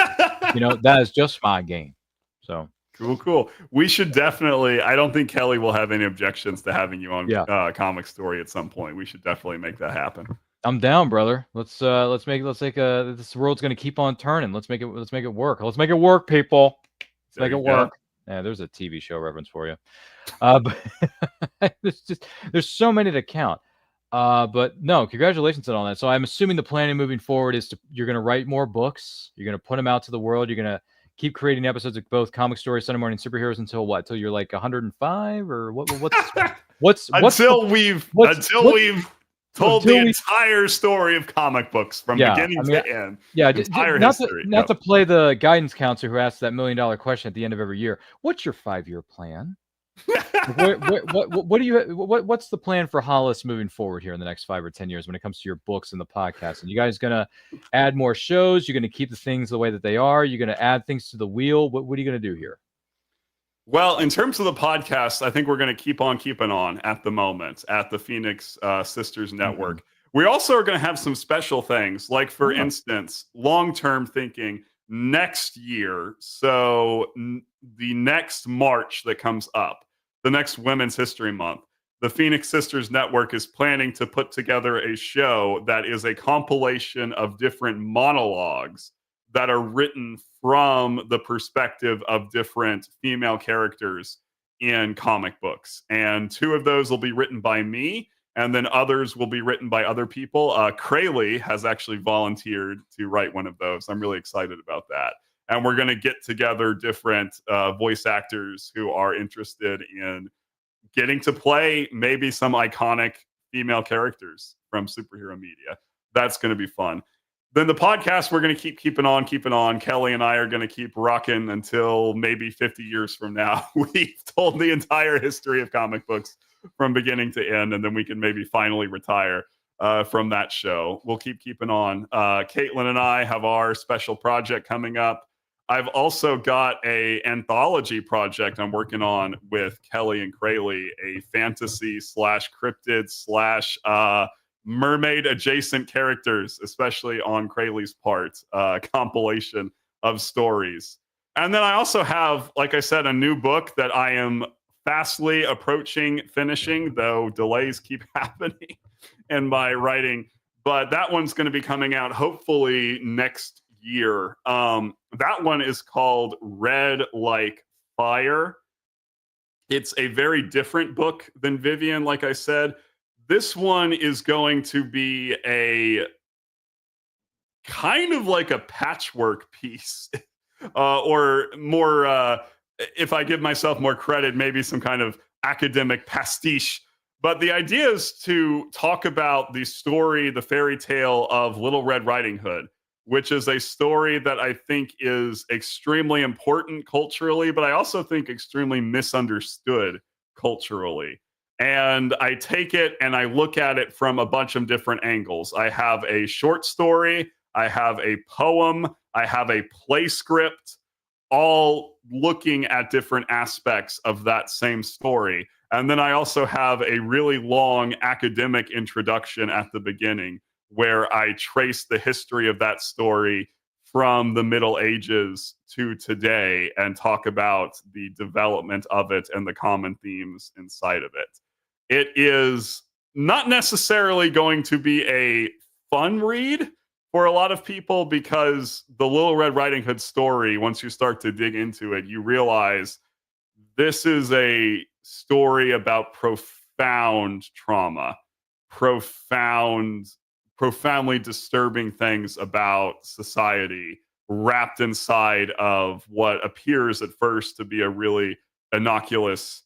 that is just my game. So. Cool. We should definitely. I don't think Kelly will have any objections to having you on ComicStory at some point. We should definitely make that happen. I'm down, brother. Let's make this world's gonna keep on turning. Let's make it work. Let's make it work, people. Let's make it work. Yeah, there's a TV show reference for you. But there's so many to count. But no, congratulations on all that. So I'm assuming the planning moving forward is you're gonna write more books. You're gonna put them out to the world. You're gonna keep creating episodes of both ComicStory, Sunday Morning Superheroes until what? Till you're like 105 or what's until we've told the entire story of comic books from beginning to end. Yeah, entire not history. Not to play the guidance counselor who asks that $1 million question at the end of every year. What's your 5-year plan? What's the plan for Hollis moving forward here in the next 5 or 10 years when it comes to your books and the podcast? And you guys gonna add more shows? You're gonna keep the things the way that they are? You're gonna add things to the wheel? What are you gonna do here? Well, in terms of the podcast, I think we're going to keep on keeping on at the moment at the Phoenix Sisters Network. Mm-hmm. We also are going to have some special things, like, for instance, long-term thinking next year. So the next March that comes up, the next Women's History Month, the Phoenix Sisters Network is planning to put together a show that is a compilation of different monologues that are written from the perspective of different female characters in comic books. And 2 of those will be written by me, and then others will be written by other people. Crayley has actually volunteered to write one of those. I'm really excited about that. And we're going to get together different voice actors who are interested in getting to play maybe some iconic female characters from superhero media. That's going to be fun. Then the podcast, we're going to keep keeping on. Kelly and I are going to keep rocking until maybe 50 years from now. We've told the entire history of comic books from beginning to end, and then we can maybe finally retire from that show. We'll keeping on. Caitlin and I have our special project coming up. I've also got a anthology project I'm working on with Kelly and Crayley, a fantasy / cryptid / mermaid adjacent characters, especially on Crayley's part, compilation of stories. And then I also have, like I said, a new book that I am fastly approaching finishing, though delays keep happening in my writing. But that one's going to be coming out hopefully next year. That one is called Red Like Fire. It's a very different book than Vivienne, like I said. This one is going to be a kind of like a patchwork piece, or more, if I give myself more credit, maybe some kind of academic pastiche. But the idea is to talk about the story, the fairy tale of Little Red Riding Hood, which is a story that I think is extremely important culturally, but I also think extremely misunderstood culturally. And I take it and I look at it from a bunch of different angles. I have a short story, I have a poem, I have a play script, all looking at different aspects of that same story. And then I also have a really long academic introduction at the beginning where I trace the history of that story from the Middle Ages to today and talk about the development of it and the common themes inside of it. It is not necessarily going to be a fun read for a lot of people because the Little Red Riding Hood story, once you start to dig into it, you realize this is a story about profound trauma, profoundly disturbing things about society wrapped inside of what appears at first to be a really innocuous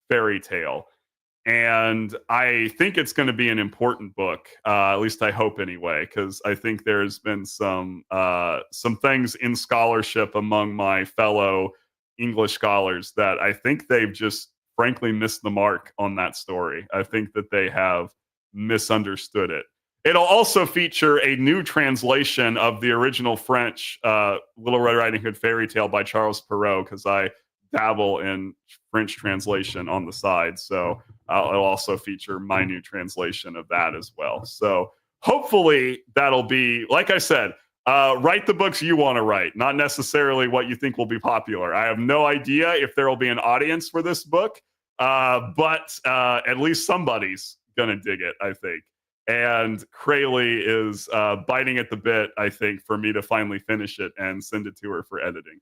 fairy tale. And I think it's going to be an important book, at least I hope anyway, because I think there's been some things in scholarship among my fellow English scholars that I think they've just frankly missed the mark on that story. I think that they have misunderstood it. It'll also feature a new translation of the original French Little Red Riding Hood fairy tale by Charles Perrault, because I dabble in French translation on the side. So it'll also feature my new translation of that as well. So hopefully that'll be, like I said, write the books you want to write, not necessarily what you think will be popular. I have no idea if there will be an audience for this book, but at least somebody's going to dig it, I think. And Crayley is biting at the bit, I think, for me to finally finish it and send it to her for editing.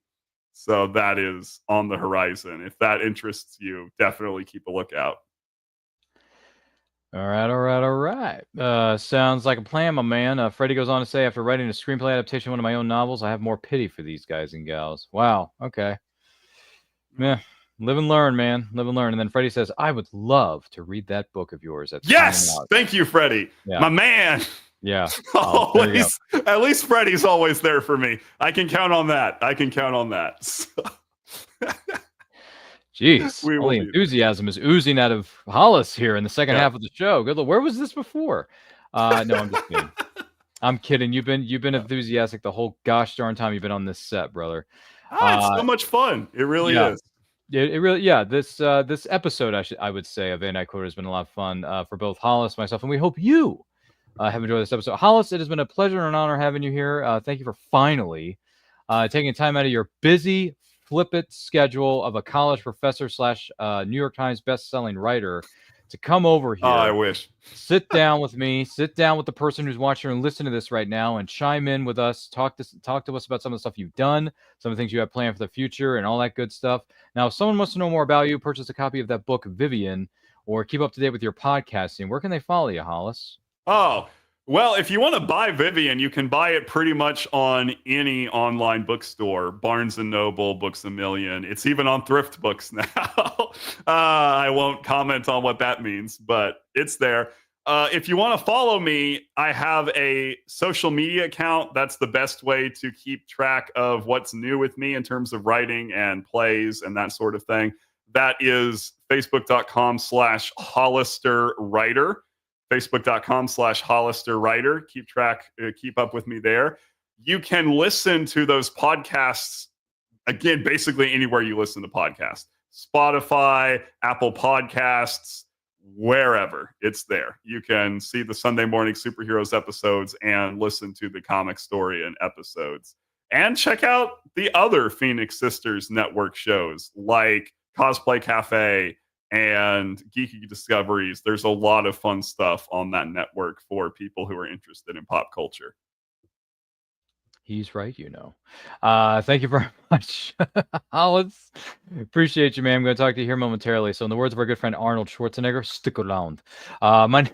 So that is on the horizon. If that interests you, definitely keep a lookout. All right. Sounds like a plan, my man. Freddie goes on to say, after writing a screenplay adaptation of one of my own novels, I have more pity for these guys and gals. Wow. Okay. Yeah. Live and learn, man. Live and learn. And then Freddie says, I would love to read that book of yours. Yes. Thank you, Freddie. Yeah. My man. Yeah. Always. At least Freddie's always there for me. I can count on that. So. Jeez. All the enthusiasm is oozing out of Hollis here in the second half of the show. Good Lord. Where was this before? No, I'm just kidding. I'm kidding. You've been enthusiastic the whole gosh darn time you've been on this set, brother. It's so much fun. It really is. It really, this episode, I would say, of Van Dyke Quote has been a lot of fun for both Hollis, myself, and we hope you have enjoyed this episode. Hollis, it has been a pleasure and an honor having you here. Thank you for finally taking time out of your busy, flippant schedule of a college professor / New York Times best-selling writer to come over here. Oh, I wish. Sit down with me. Sit down with the person who's watching and listening to this right now, and chime in with us. Talk to us about some of the stuff you've done, some of the things you have planned for the future, and all that good stuff. Now, if someone wants to know more about you, purchase a copy of that book, Vivienne, or keep up to date with your podcasting. Where can they follow you, Hollis? Oh, well, if you want to buy Vivienne, you can buy it pretty much on any online bookstore, Barnes & Noble, Books A Million. It's even on Thrift Books now. I won't comment on what that means, but it's there. If you want to follow me, I have a social media account. That's the best way to keep track of what's new with me in terms of writing and plays and that sort of thing. That is facebook.com/HollisterWriter. Facebook.com/HollisterWriter. Keep up with me there. You can listen to those podcasts, again, basically anywhere you listen to podcasts. Spotify, Apple Podcasts, wherever. It's there. You can see the Sunday Morning Superheroes episodes and listen to the ComicStory and episodes. And check out the other Phoenix Sisters Network shows like Cosplay Cafe and Geeky Discoveries. There's a lot of fun stuff on that network for people who are interested in pop culture. He's right, you know. Thank you very much, Hollis. Appreciate you, man. I'm going to talk to you here momentarily. So in the words of our good friend Arnold Schwarzenegger, stick around. My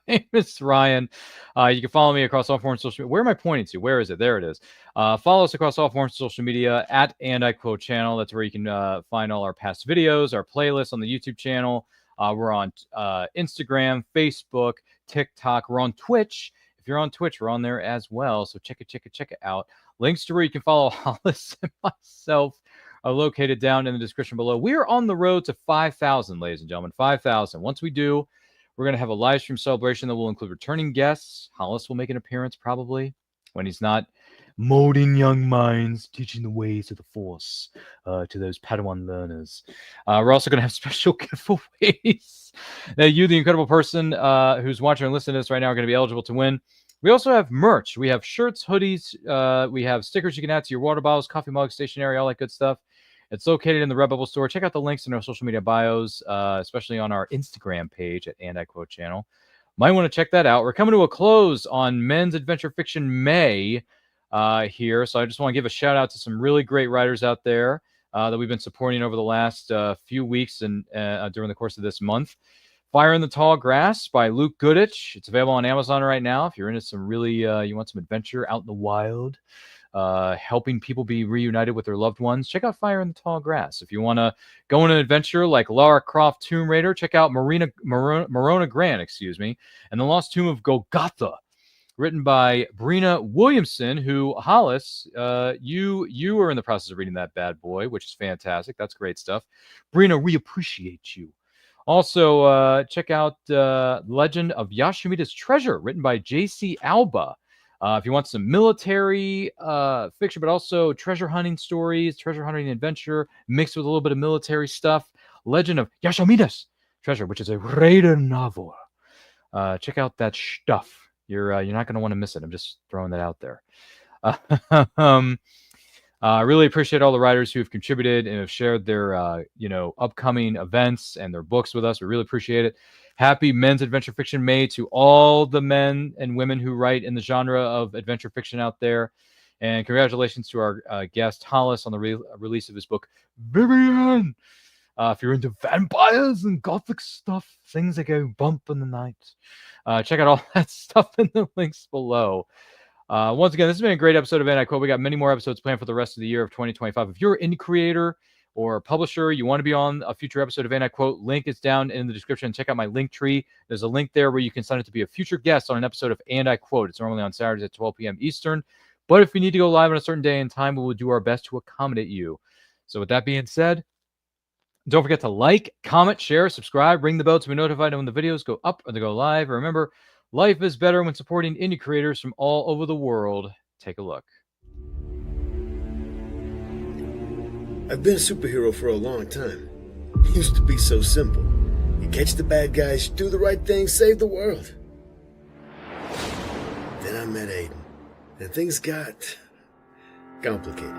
name is Ryan. You can follow me across all forms of social media. Where am I pointing to? Where is it? There it is. Follow us across all forms of social media at And I Quote Channel. That's where you can find all our past videos, our playlists on the YouTube channel. We're on Instagram, Facebook, TikTok. We're on Twitch. If you're on Twitch, we're on there as well. So check it out. Links to where you can follow Hollis and myself are located down in the description below. We are on the road to 5,000, ladies and gentlemen. 5,000. Once we do, we're going to have a live stream celebration that will include returning guests. Hollis will make an appearance probably when he's not molding young minds, teaching the ways of the Force to those Padawan learners. We're also going to have special giveaways that you, the incredible person who's watching and listening to this right now, are going to be eligible to win. We also have merch. We have shirts, hoodies. We have stickers you can add to your water bottles, coffee mugs, stationery, all that good stuff. It's located in the Redbubble store. Check out the links in our social media bios, especially on our Instagram page at And I Quote Channel. Might want to check that out. We're coming to a close on Men's Adventure Fiction May here. So I just want to give a shout out to some really great writers out there. that we've been supporting over the last few weeks and during the course of this month. Fire in the Tall Grass by Luke Goodich. It's available on Amazon right now. If you're into some really, you want some adventure out in the wild, helping people be reunited with their loved ones, check out Fire in the Tall Grass. If you want to go on an adventure like Lara Croft Tomb Raider, check out Marona Grant, and The Lost Tomb of Golgotha, written by Brina Williamson, who, Hollis, you are in the process of reading that bad boy, which is fantastic. That's great stuff. Brina, we appreciate you. Also, check out Legend of Yashamida's Treasure, written by J.C. Alba. If you want some military fiction, but also treasure hunting stories, treasure hunting adventure, mixed with a little bit of military stuff, Legend of Yashamida's Treasure, which is a raider novel. Check out that stuff. You're not going to want to miss it. I'm just throwing that out there. I really appreciate all the writers who have contributed and have shared their, upcoming events and their books with us. We really appreciate it. Happy Men's Adventure Fiction May to all the men and women who write in the genre of adventure fiction out there. And congratulations to our guest, Hollis, on the release of his book, Vivienne. If you're into vampires and gothic stuff, things that go bump in the night, check out all that stuff in the links below. Once again, this has been a great episode of Anti-Quote. We got many more episodes planned for the rest of the year of 2025. If you're an indie creator or a publisher, you want to be on a future episode of Anti-Quote, link is down in the description. Check out my link tree. There's a link there where you can sign up to be a future guest on an episode of Anti-Quote. It's normally on Saturdays at 12 p.m. Eastern. But if we need to go live on a certain day and time, we will do our best to accommodate you. So with that being said, don't forget to like, comment, share, subscribe, ring the bell to be notified when the videos go up or they go live. Remember, life is better when supporting indie creators from all over the world. Take a look. I've been a superhero for a long time. It used to be so simple. You catch the bad guys, do the right thing, save the world. Then I met Aiden, and things got complicated.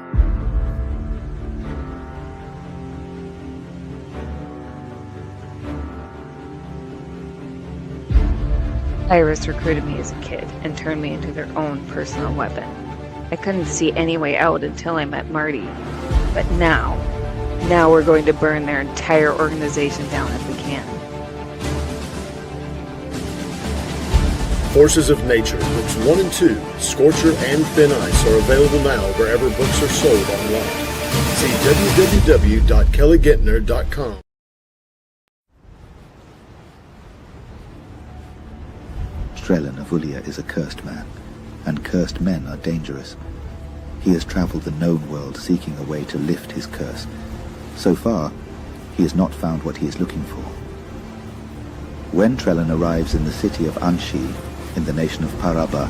Pirates recruited me as a kid and turned me into their own personal weapon. I couldn't see any way out until I met Marty. But now we're going to burn their entire organization down if we can. Forces of Nature, Books 1 and 2, Scorcher and Thin Ice are available now wherever books are sold online. See www.kellygentner.com. Strelin of Ulia is a cursed man, and cursed men are dangerous. He has traveled the known world seeking a way to lift his curse. So far, he has not found what he is looking for. When Trellin arrives in the city of Anshi, in the nation of Paraba,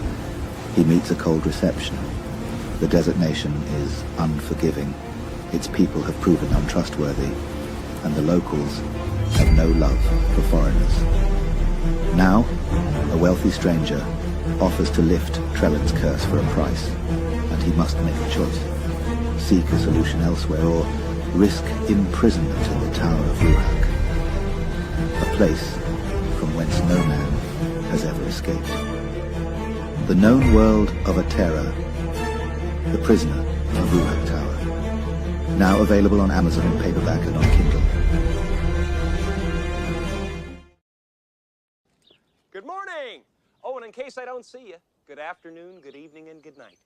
he meets a cold reception. The desert nation is unforgiving. Its people have proven untrustworthy, and the locals have no love for foreigners. Now, a wealthy stranger offers to lift Trellin's curse for a price, and he must make a choice. Seek a solution elsewhere, or risk imprisonment in the Tower of Ruhak, a place from whence no man has ever escaped. The known world of Atera, The Prisoner of Ruhak Tower. Now available on Amazon in paperback and on Kindle. Good morning! Oh, and in case I don't see you, good afternoon, good evening, and good night.